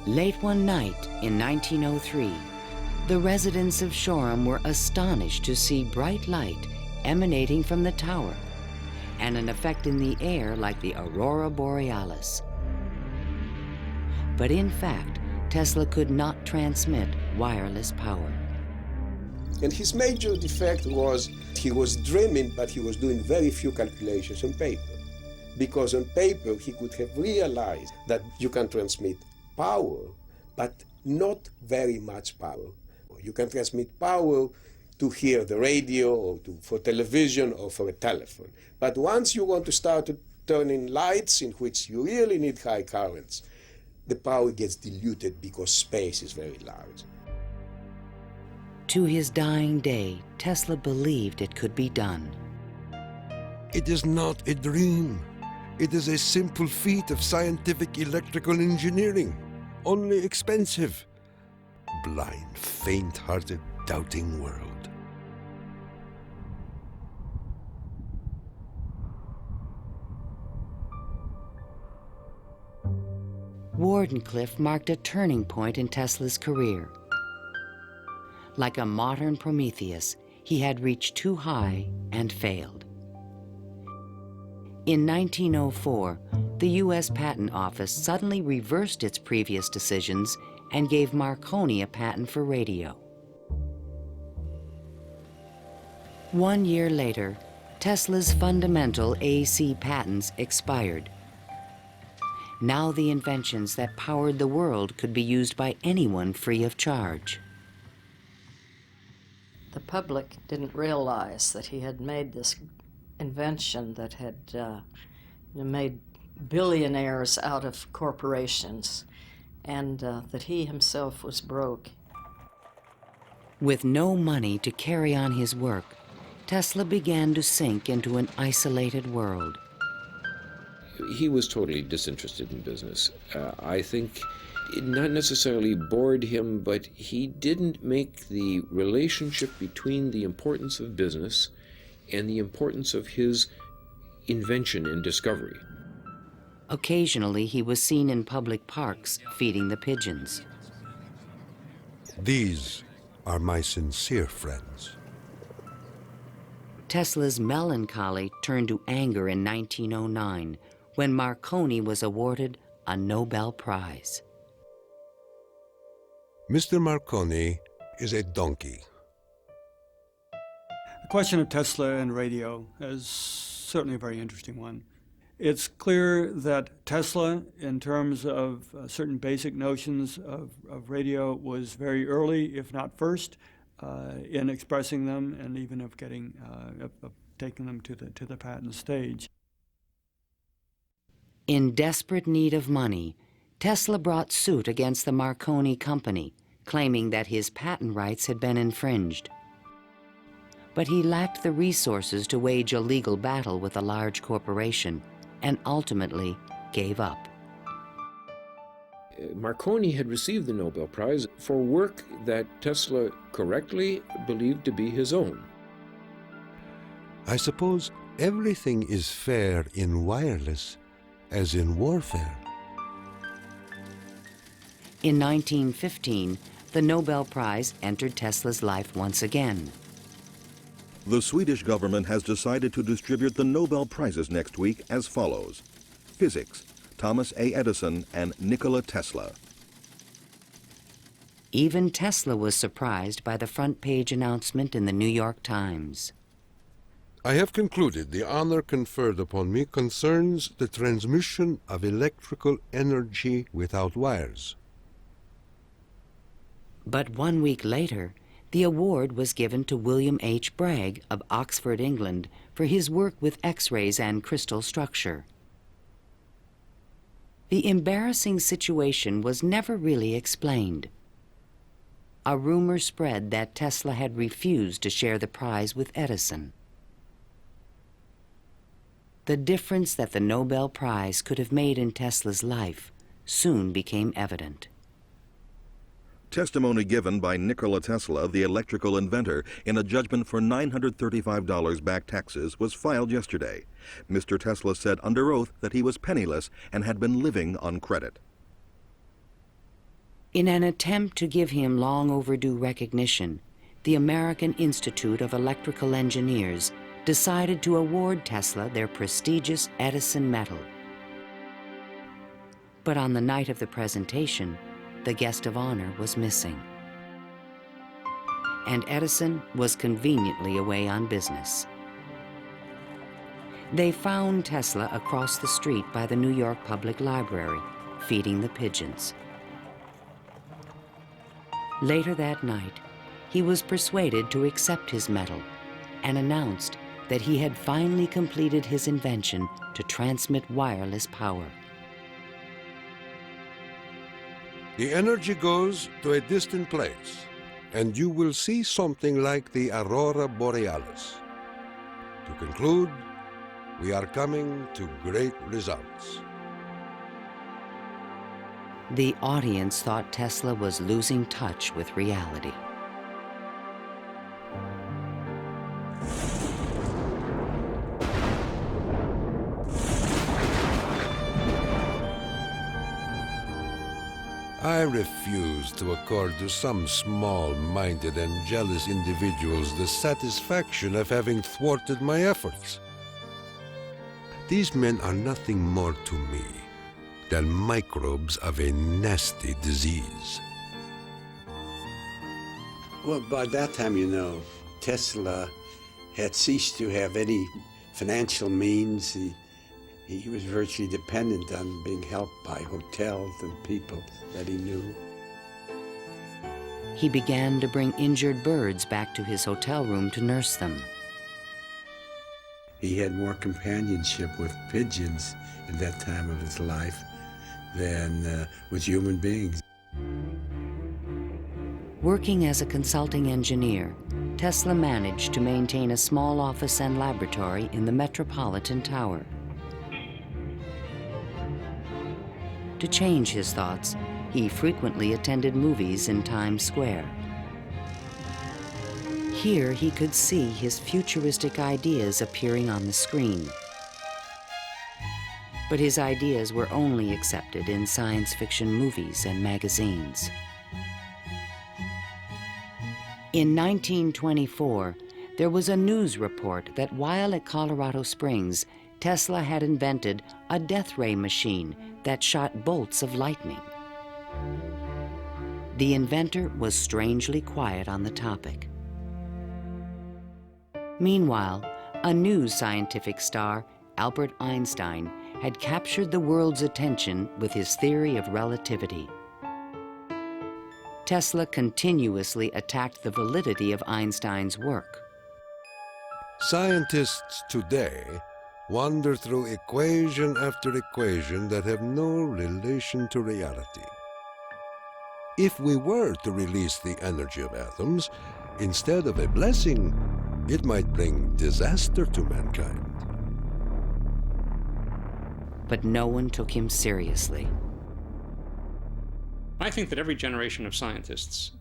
Late one night in 1903, the residents of Shoreham were astonished to see bright light emanating from the tower and an effect in the air like the aurora borealis. But in fact, Tesla could not transmit wireless power. And his major defect was he was dreaming, but he was doing very few calculations on paper. Because on paper, he could have realized that you can transmit power, but not very much power. You can transmit power to hear the radio or for television or for a telephone. But once you want to start turning lights in which you really need high currents, the power gets diluted because space is very large. To his dying day, Tesla believed it could be done. It is not a dream. It is a simple feat of scientific electrical engineering, only expensive. Blind, faint-hearted, doubting world. Wardenclyffe marked a turning point in Tesla's career. Like a modern Prometheus, he had reached too high and failed. In 1904, the U.S. Patent Office suddenly reversed its previous decisions and gave Marconi a patent for radio. 1 year later, Tesla's fundamental AC patents expired. Now the inventions that powered the world could be used by anyone free of charge. The public didn't realize that he had made this invention that had made billionaires out of corporations, and that he himself was broke. With no money to carry on his work, Tesla began to sink into an isolated world. He was totally disinterested in business. I think it not necessarily bored him, but he didn't make the relationship between the importance of business and the importance of his invention and discovery. Occasionally, he was seen in public parks feeding the pigeons. These are my sincere friends. Tesla's melancholy turned to anger in 1909 when Marconi was awarded a Nobel Prize. Mr. Marconi is a donkey. The question of Tesla and radio is certainly a very interesting one. It's clear that Tesla, in terms of certain basic notions of radio, was very early, if not first, in expressing them and even of getting of taking them to the patent stage. In desperate need of money, Tesla brought suit against the Marconi company, claiming that his patent rights had been infringed. But he lacked the resources to wage a legal battle with a large corporation, and ultimately gave up. Marconi had received the Nobel Prize for work that Tesla correctly believed to be his own. I suppose everything is fair in wireless as in warfare. In 1915, the Nobel Prize entered Tesla's life once again. The Swedish government has decided to distribute the Nobel Prizes next week as follows. Physics, Thomas A. Edison and Nikola Tesla. Even Tesla was surprised by the front-page announcement in the New York Times. I have concluded the honor conferred upon me concerns the transmission of electrical energy without wires. But 1 week later, the award was given to William H. Bragg of Oxford, England, for his work with X-rays and crystal structure. The embarrassing situation was never really explained. A rumor spread that Tesla had refused to share the prize with Edison. The difference that the Nobel Prize could have made in Tesla's life soon became evident. Testimony given by Nikola Tesla, the electrical inventor, in a judgment for $935 back taxes was filed yesterday. Mr. Tesla said under oath that he was penniless and had been living on credit. In an attempt to give him long overdue recognition, the American Institute of Electrical Engineers decided to award Tesla their prestigious Edison Medal. But on the night of the presentation, the guest of honor was missing. And Edison was conveniently away on business. They found Tesla across the street by the New York Public Library, feeding the pigeons. Later that night, he was persuaded to accept his medal and announced that he had finally completed his invention to transmit wireless power. The energy goes to a distant place, and you will see something like the aurora borealis. To conclude, we are coming to great results. The audience thought Tesla was losing touch with reality. I refuse to accord to some small-minded and jealous individuals the satisfaction of having thwarted my efforts. These men are nothing more to me than microbes of a nasty disease. Well, by that time, you know, Tesla had ceased to have any financial means. He was virtually dependent on being helped by hotels and people that he knew. He began to bring injured birds back to his hotel room to nurse them. He had more companionship with pigeons at that time of his life than with human beings. Working as a consulting engineer, Tesla managed to maintain a small office and laboratory in the Metropolitan Tower. To change his thoughts, he frequently attended movies in Times Square. Here he could see his futuristic ideas appearing on the screen. But his ideas were only accepted in science fiction movies and magazines. In 1924, there was a news report that while at Colorado Springs, Tesla had invented a death ray machine that shot bolts of lightning. The inventor was strangely quiet on the topic. Meanwhile, a new scientific star, Albert Einstein, had captured the world's attention with his theory of relativity. Tesla continuously attacked the validity of Einstein's work. Scientists today wander through equation after equation that have no relation to reality. If we were to release the energy of atoms, instead of a blessing, it might bring disaster to mankind. But no one took him seriously. I think that every generation of scientists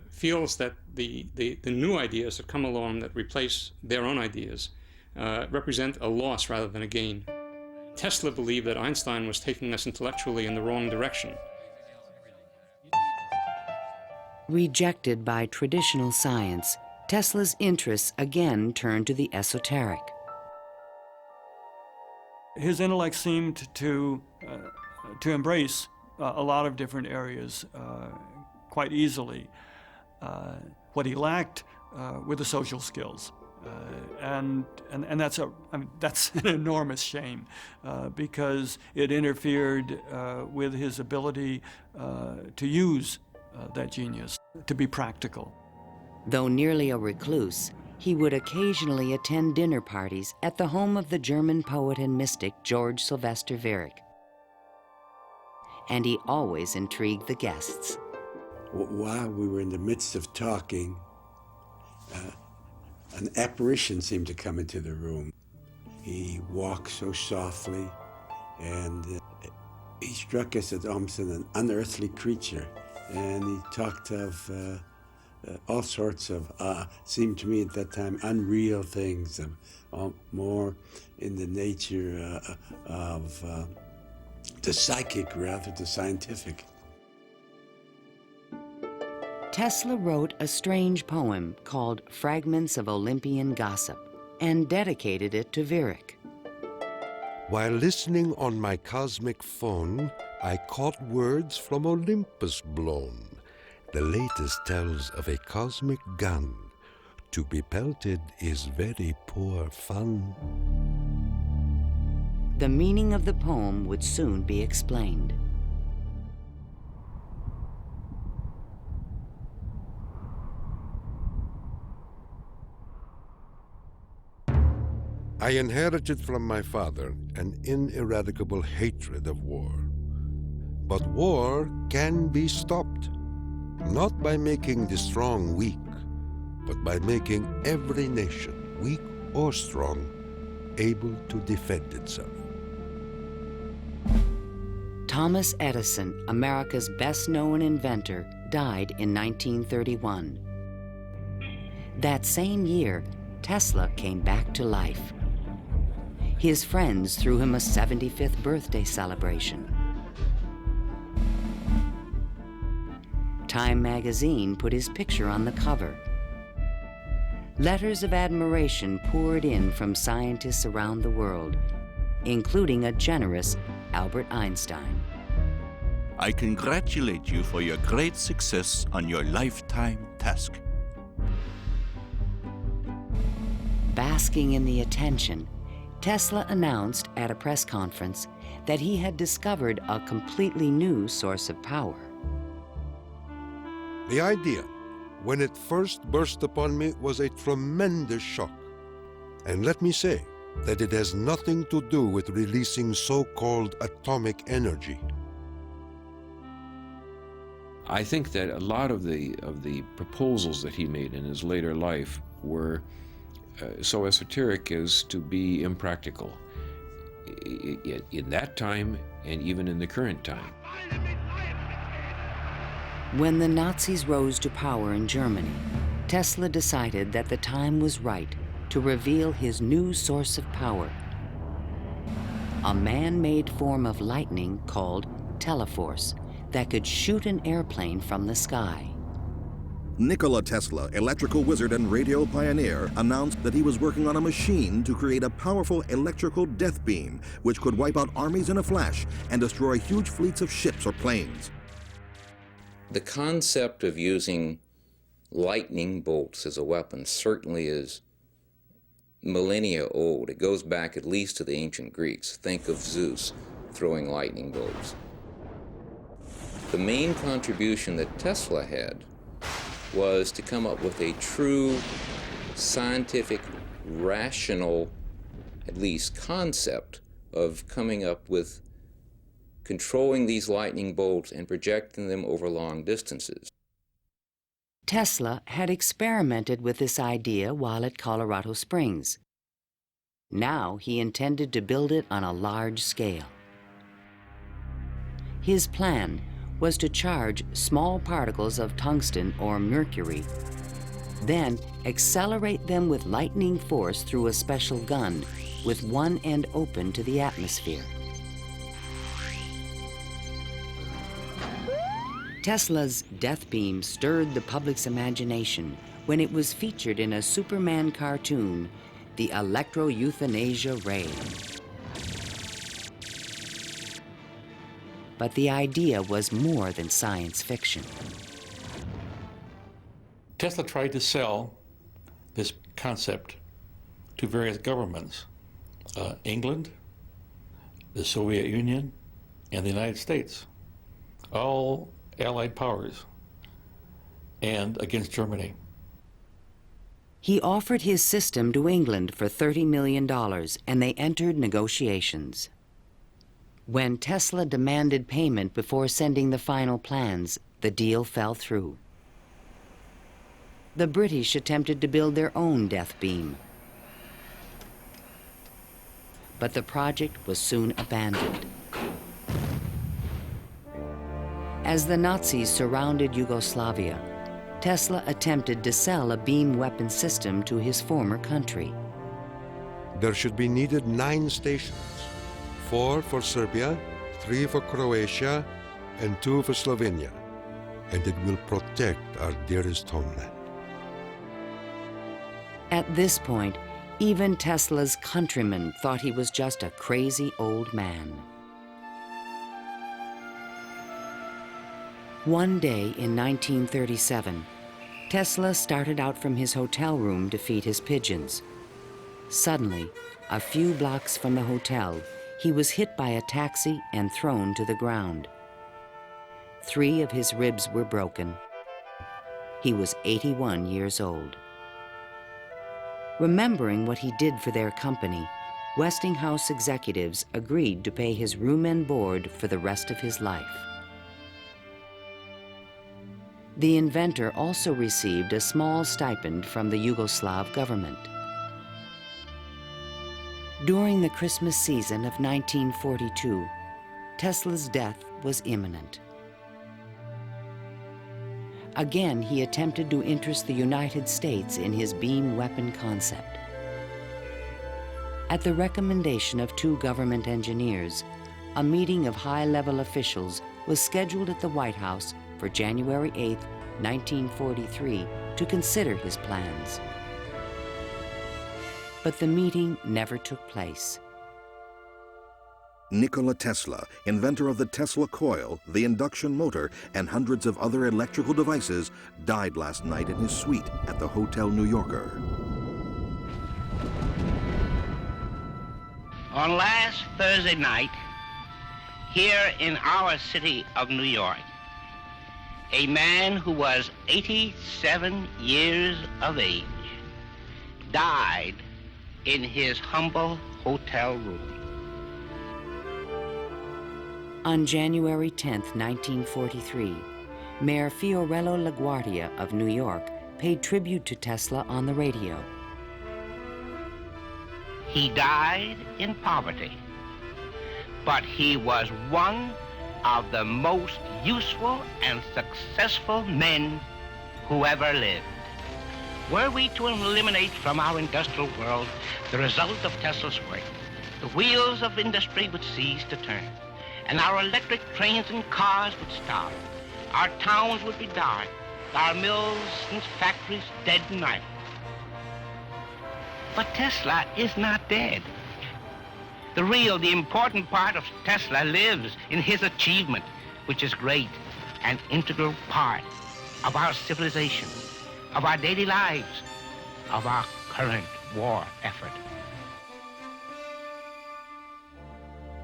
feels that the new ideas that come along that replace their own ideas represent a loss rather than a gain. Tesla believed that Einstein was taking us intellectually in the wrong direction. Rejected by traditional science, Tesla's interests again turned to the esoteric. His intellect seemed to embrace a lot of different areas quite easily. What he lacked were the social skills. And that's that's an enormous shame because it interfered with his ability to use that genius, to be practical. Though nearly a recluse, he would occasionally attend dinner parties at the home of the German poet and mystic George Sylvester Viereck. And he always intrigued the guests. While we were in the midst of talking, an apparition seemed to come into the room. He walked so softly, and he struck us as almost an unearthly creature. And he talked of all sorts of, seemed to me at that time, unreal things, more in the nature of the psychic rather than scientific. Tesla wrote a strange poem called Fragments of Olympian Gossip and dedicated it to Viereck. While listening on my cosmic phone, I caught words from Olympus blown. The latest tells of a cosmic gun. To be pelted is very poor fun. The meaning of the poem would soon be explained. I inherited from my father an ineradicable hatred of war. But war can be stopped, not by making the strong weak, but by making every nation, weak or strong, able to defend itself. Thomas Edison, America's best-known inventor, died in 1931. That same year, Tesla came back to life. His friends threw him a 75th birthday celebration. Time magazine put his picture on the cover. Letters of admiration poured in from scientists around the world, including a generous Albert Einstein. I congratulate you for your great success on your lifetime task. Basking in the attention, Tesla announced at a press conference that he had discovered a completely new source of power. The idea, when it first burst upon me, was a tremendous shock. And let me say that it has nothing to do with releasing so-called atomic energy. I think that a lot of the proposals that he made in his later life were so esoteric as to be impractical in that time and even in the current time. When the Nazis rose to power in Germany, Tesla decided that the time was right to reveal his new source of power, a man-made form of lightning called teleforce that could shoot an airplane from the sky. Nikola Tesla, electrical wizard and radio pioneer, announced that he was working on a machine to create a powerful electrical death beam which could wipe out armies in a flash and destroy huge fleets of ships or planes. The concept of using lightning bolts as a weapon certainly is millennia old. It goes back at least to the ancient Greeks. Think of Zeus throwing lightning bolts. The main contribution that Tesla had was to come up with a true scientific, rational, at least concept of coming up with controlling these lightning bolts and projecting them over long distances. Tesla had experimented with this idea while at Colorado Springs. Now he intended to build it on a large scale. His plan was to charge small particles of tungsten or mercury, then accelerate them with lightning force through a special gun with one end open to the atmosphere. Tesla's death beam stirred the public's imagination when it was featured in a Superman cartoon, the electro-euthanasia ray. But the idea was more than science fiction. Tesla tried to sell this concept to various governments, England, the Soviet Union, and the United States, all Allied powers, and against Germany. He offered his system to England for $30 million, and they entered negotiations. When Tesla demanded payment before sending the final plans, the deal fell through. The British attempted to build their own death beam, but the project was soon abandoned. As the Nazis surrounded Yugoslavia, Tesla attempted to sell a beam weapon system to his former country. There should be needed 9 stations, 4 for Serbia, 3 for Croatia, and 2 for Slovenia, and it will protect our dearest homeland. At this point, even Tesla's countrymen thought he was just a crazy old man. One day in 1937, Tesla started out from his hotel room to feed his pigeons. Suddenly, a few blocks from the hotel, he was hit by a taxi and thrown to the ground. 3 of his ribs were broken. He was 81 years old. Remembering what he did for their company, Westinghouse executives agreed to pay his room and board for the rest of his life. The inventor also received a small stipend from the Yugoslav government. During the Christmas season of 1942, Tesla's death was imminent. Again, he attempted to interest the United States in his beam weapon concept. At the recommendation of 2 government engineers, a meeting of high-level officials was scheduled at the White House for January 8, 1943, to consider his plans. But the meeting never took place. Nikola Tesla, inventor of the Tesla coil, the induction motor, and hundreds of other electrical devices, died last night in his suite at the Hotel New Yorker. On last Thursday night, here in our city of New York, a man who was 87 years of age died in his humble hotel room. On January 10, 1943, Mayor Fiorello LaGuardia of New York paid tribute to Tesla on the radio. He died in poverty, but he was one of the most useful and successful men who ever lived. Were we to eliminate from our industrial world the result of Tesla's work, the wheels of industry would cease to turn, and our electric trains and cars would stop. Our towns would be dark, our mills and factories dead and idle. But Tesla is not dead. The important part of Tesla lives in his achievement, which is great, an integral part of our civilization, of our daily lives, of our current war effort.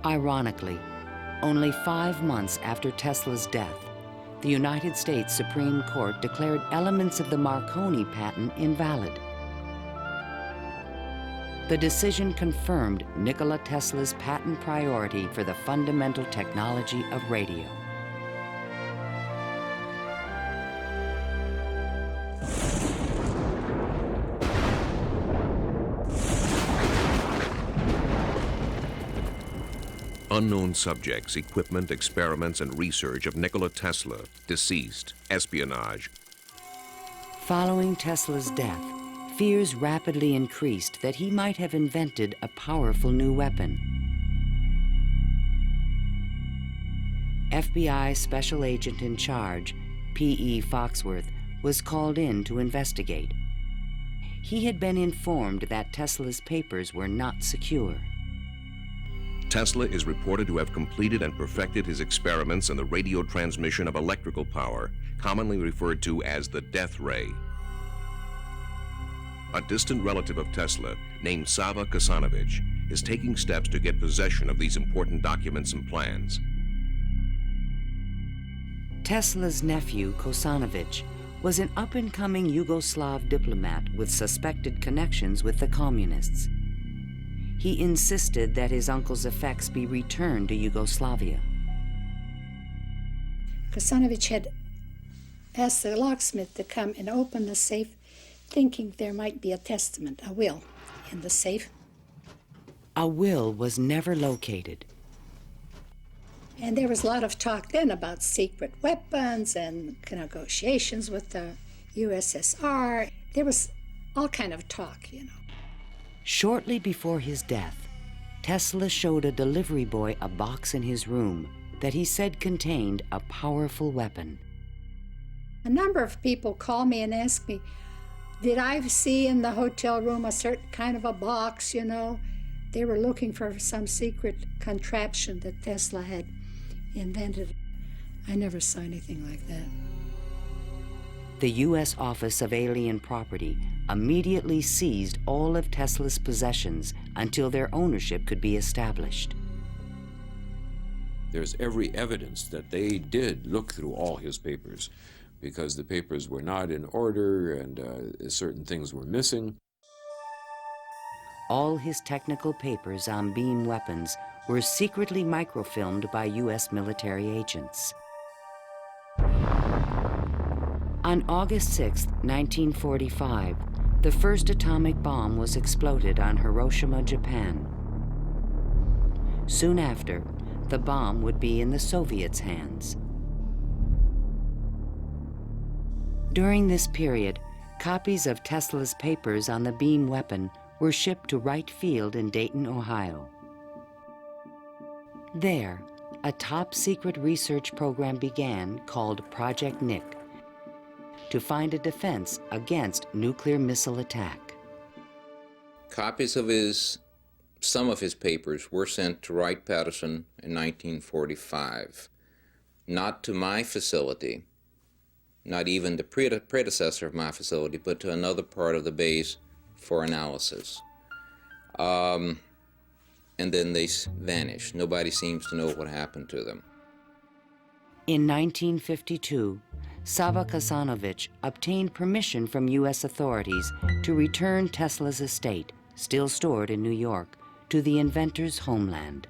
Ironically, only 5 months after Tesla's death, the United States Supreme Court declared elements of the Marconi patent invalid. The decision confirmed Nikola Tesla's patent priority for the fundamental technology of radio. Unknown subjects, equipment, experiments, and research of Nikola Tesla, deceased, espionage. Following Tesla's death, fears rapidly increased that he might have invented a powerful new weapon. FBI Special Agent in Charge, P.E. Foxworth, was called in to investigate. He had been informed that Tesla's papers were not secure. Tesla is reported to have completed and perfected his experiments in the radio transmission of electrical power, commonly referred to as the death ray. A distant relative of Tesla, named Sava Kasanovich, is taking steps to get possession of these important documents and plans. Tesla's nephew, Kosanovich, was an up-and-coming Yugoslav diplomat with suspected connections with the communists. He insisted that his uncle's effects be returned to Yugoslavia. Kosanovich had asked the locksmith to come and open the safe, thinking there might be a testament, a will, in the safe. A will was never located. And there was a lot of talk then about secret weapons and negotiations with the USSR. There was all kind of talk, you know. Shortly before his death, Tesla showed a delivery boy a box in his room that he said contained a powerful weapon. A number of people call me and ask me, did I see in the hotel room a certain kind of a box, you know? They were looking for some secret contraption that Tesla had invented. I never saw anything like that. The U.S. Office of Alien Property immediately seized all of Tesla's possessions until their ownership could be established. There's every evidence that they did look through all his papers, because the papers were not in order and certain things were missing. All his technical papers on beam weapons were secretly microfilmed by U.S. military agents. On August 6, 1945, the first atomic bomb was exploded on Hiroshima, Japan. Soon after, the bomb would be in the Soviets' hands. During this period, copies of Tesla's papers on the beam weapon were shipped to Wright Field in Dayton, Ohio. There, a top-secret research program began called Project Nick to find a defense against nuclear missile attack. Copies of some of his papers were sent to Wright-Patterson in 1945, not to my facility, not even the predecessor of my facility, but to another part of the base for analysis. And then they vanished. Nobody seems to know what happened to them. In 1952, Sava Kasanovich obtained permission from U.S. authorities to return Tesla's estate, still stored in New York, to the inventor's homeland.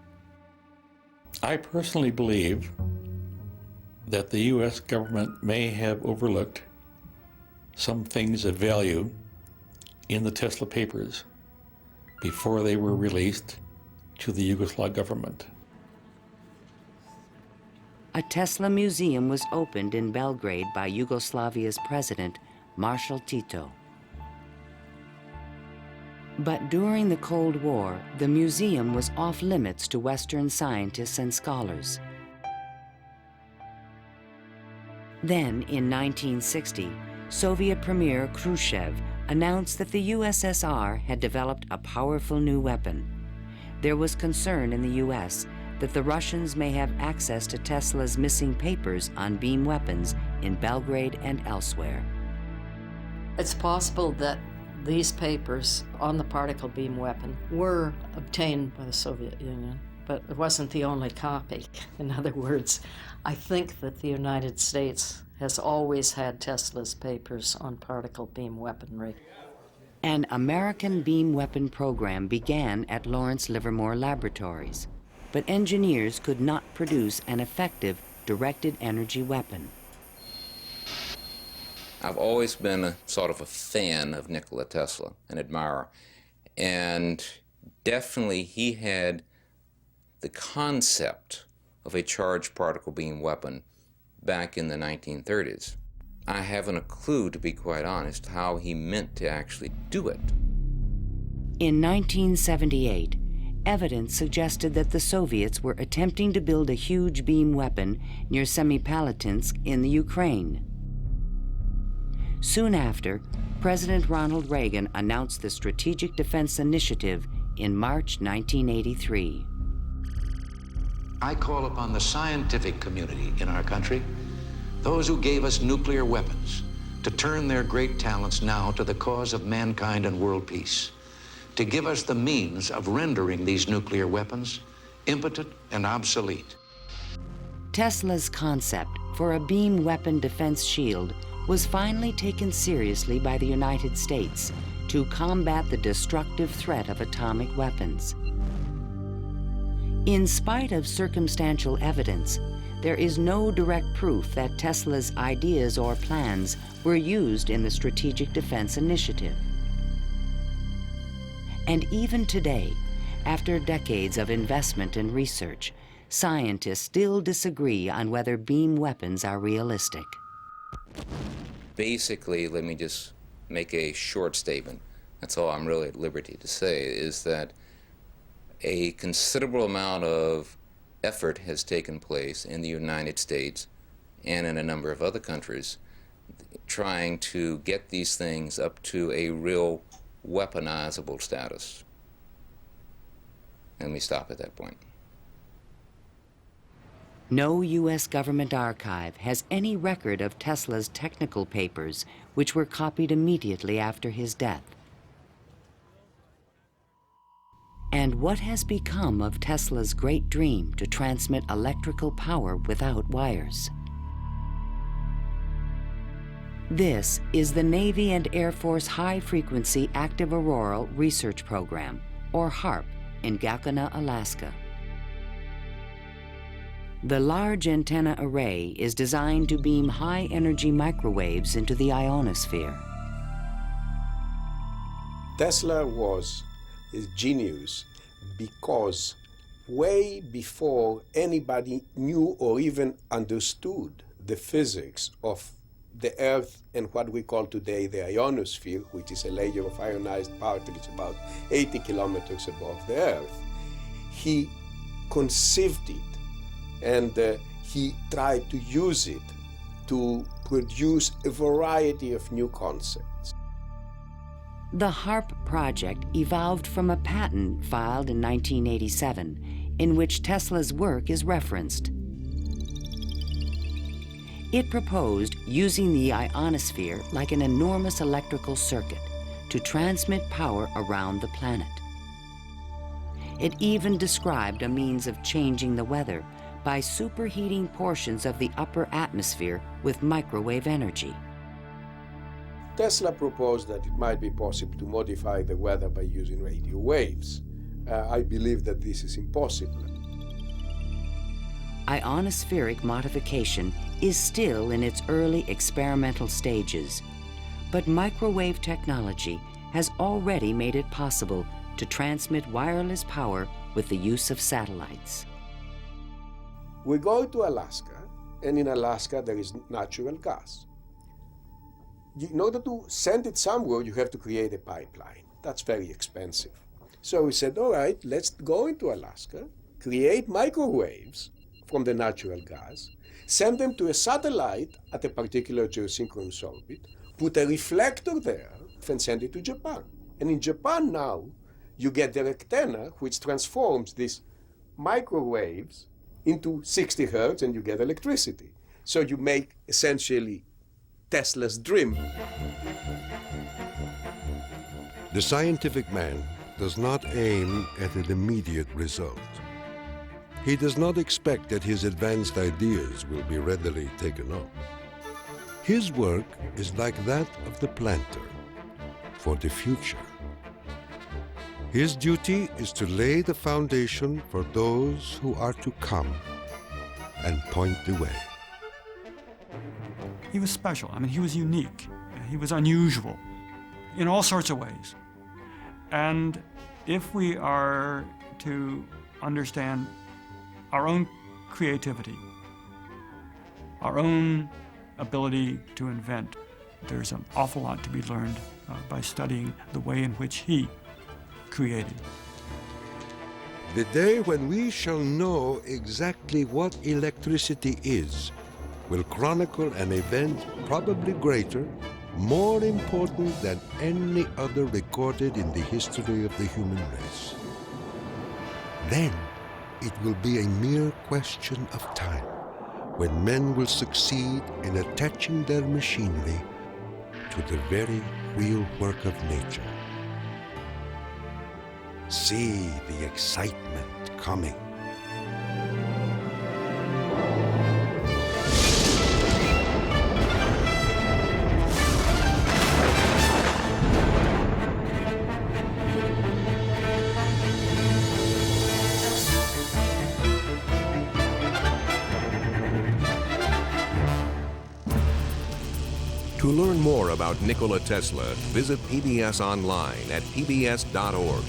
I personally believe that the U.S. government may have overlooked some things of value in the Tesla papers before they were released to the Yugoslav government. A Tesla museum was opened in Belgrade by Yugoslavia's president, Marshal Tito. But during the Cold War, the museum was off limits to Western scientists and scholars. Then, in 1960, Soviet Premier Khrushchev announced that the USSR had developed a powerful new weapon. There was concern in the U.S. that the Russians may have access to Tesla's missing papers on beam weapons in Belgrade and elsewhere. It's possible that these papers on the particle beam weapon were obtained by the Soviet Union, but it wasn't the only copy. In other words, I think that the United States has always had Tesla's papers on particle beam weaponry. An American beam weapon program began at Lawrence Livermore Laboratories, but engineers could not produce an effective directed energy weapon. I've always been a sort of a fan of Nikola Tesla, an admirer, and definitely he had the concept of a charged particle beam weapon back in the 1930s. I haven't a clue, to be quite honest, how he meant to actually do it. In 1978, evidence suggested that the Soviets were attempting to build a huge beam weapon near Semipalatinsk in the Ukraine. Soon after, President Ronald Reagan announced the Strategic Defense Initiative in March 1983. I call upon the scientific community in our country, those who gave us nuclear weapons, to turn their great talents now to the cause of mankind and world peace, to give us the means of rendering these nuclear weapons impotent and obsolete. Tesla's concept for a beam weapon defense shield was finally taken seriously by the United States to combat the destructive threat of atomic weapons. In spite of circumstantial evidence, there is no direct proof that Tesla's ideas or plans were used in the Strategic Defense Initiative. And even today, after decades of investment and research, scientists still disagree on whether beam weapons are realistic. Basically, let me just make a short statement. That's all I'm really at liberty to say, is that a considerable amount of effort has taken place in the United States and in a number of other countries trying to get these things up to a real weaponizable status. Let me stop at that point. No U.S. government archive has any record of Tesla's technical papers, which were copied immediately after his death. And what has become of Tesla's great dream to transmit electrical power without wires? This is the Navy and Air Force High Frequency Active Auroral Research Program, or HAARP, in Gacona, Alaska. The large antenna array is designed to beam high-energy microwaves into the ionosphere. Tesla was a genius because way before anybody knew or even understood the physics of the Earth and what we call today the ionosphere, which is a layer of ionized particles about 80 kilometers above the Earth, he conceived it and he tried to use it to produce a variety of new concepts. The HAARP project evolved from a patent filed in 1987 in which Tesla's work is referenced. It proposed using the ionosphere like an enormous electrical circuit to transmit power around the planet. It even described a means of changing the weather by superheating portions of the upper atmosphere with microwave energy. Tesla proposed that it might be possible to modify the weather by using radio waves. I believe that this is impossible. Ionospheric modification is still in its early experimental stages, but microwave technology has already made it possible to transmit wireless power with the use of satellites. We go to Alaska, and in Alaska there is natural gas. In order to send it somewhere, you have to create a pipeline. That's very expensive. So we said, all right, let's go into Alaska, create microwaves from the natural gas, send them to a satellite at a particular geosynchronous orbit, put a reflector there, and send it to Japan. And in Japan now, you get the antenna, which transforms these microwaves into 60 hertz, and you get electricity. So you make essentially Tesla's dream. The scientific man does not aim at an immediate result. He does not expect that his advanced ideas will be readily taken up. His work is like that of the planter for the future. His duty is to lay the foundation for those who are to come and point the way. He was special. I mean, he was unique. He was unusual in all sorts of ways. And if we are to understand our own creativity, our own ability to invent, there's an awful lot to be learned by studying the way in which he created. The day when we shall know exactly what electricity is will chronicle an event probably greater more important than any other recorded in the history of the human race. Then it will be a mere question of time when men will succeed in attaching their machinery to the very real work of nature. See the excitement coming. To learn more about Nikola Tesla, visit PBS online at pbs.org.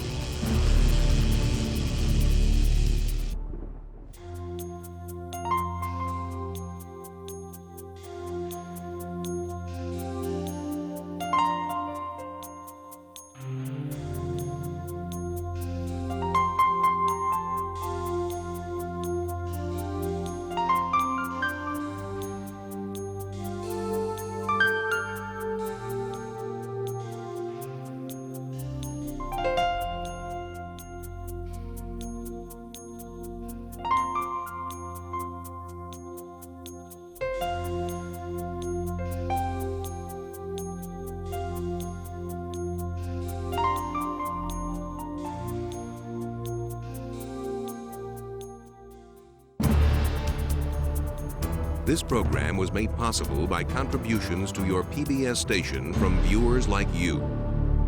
This program was made possible by contributions to your PBS station from viewers like you.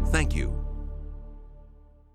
Thank you.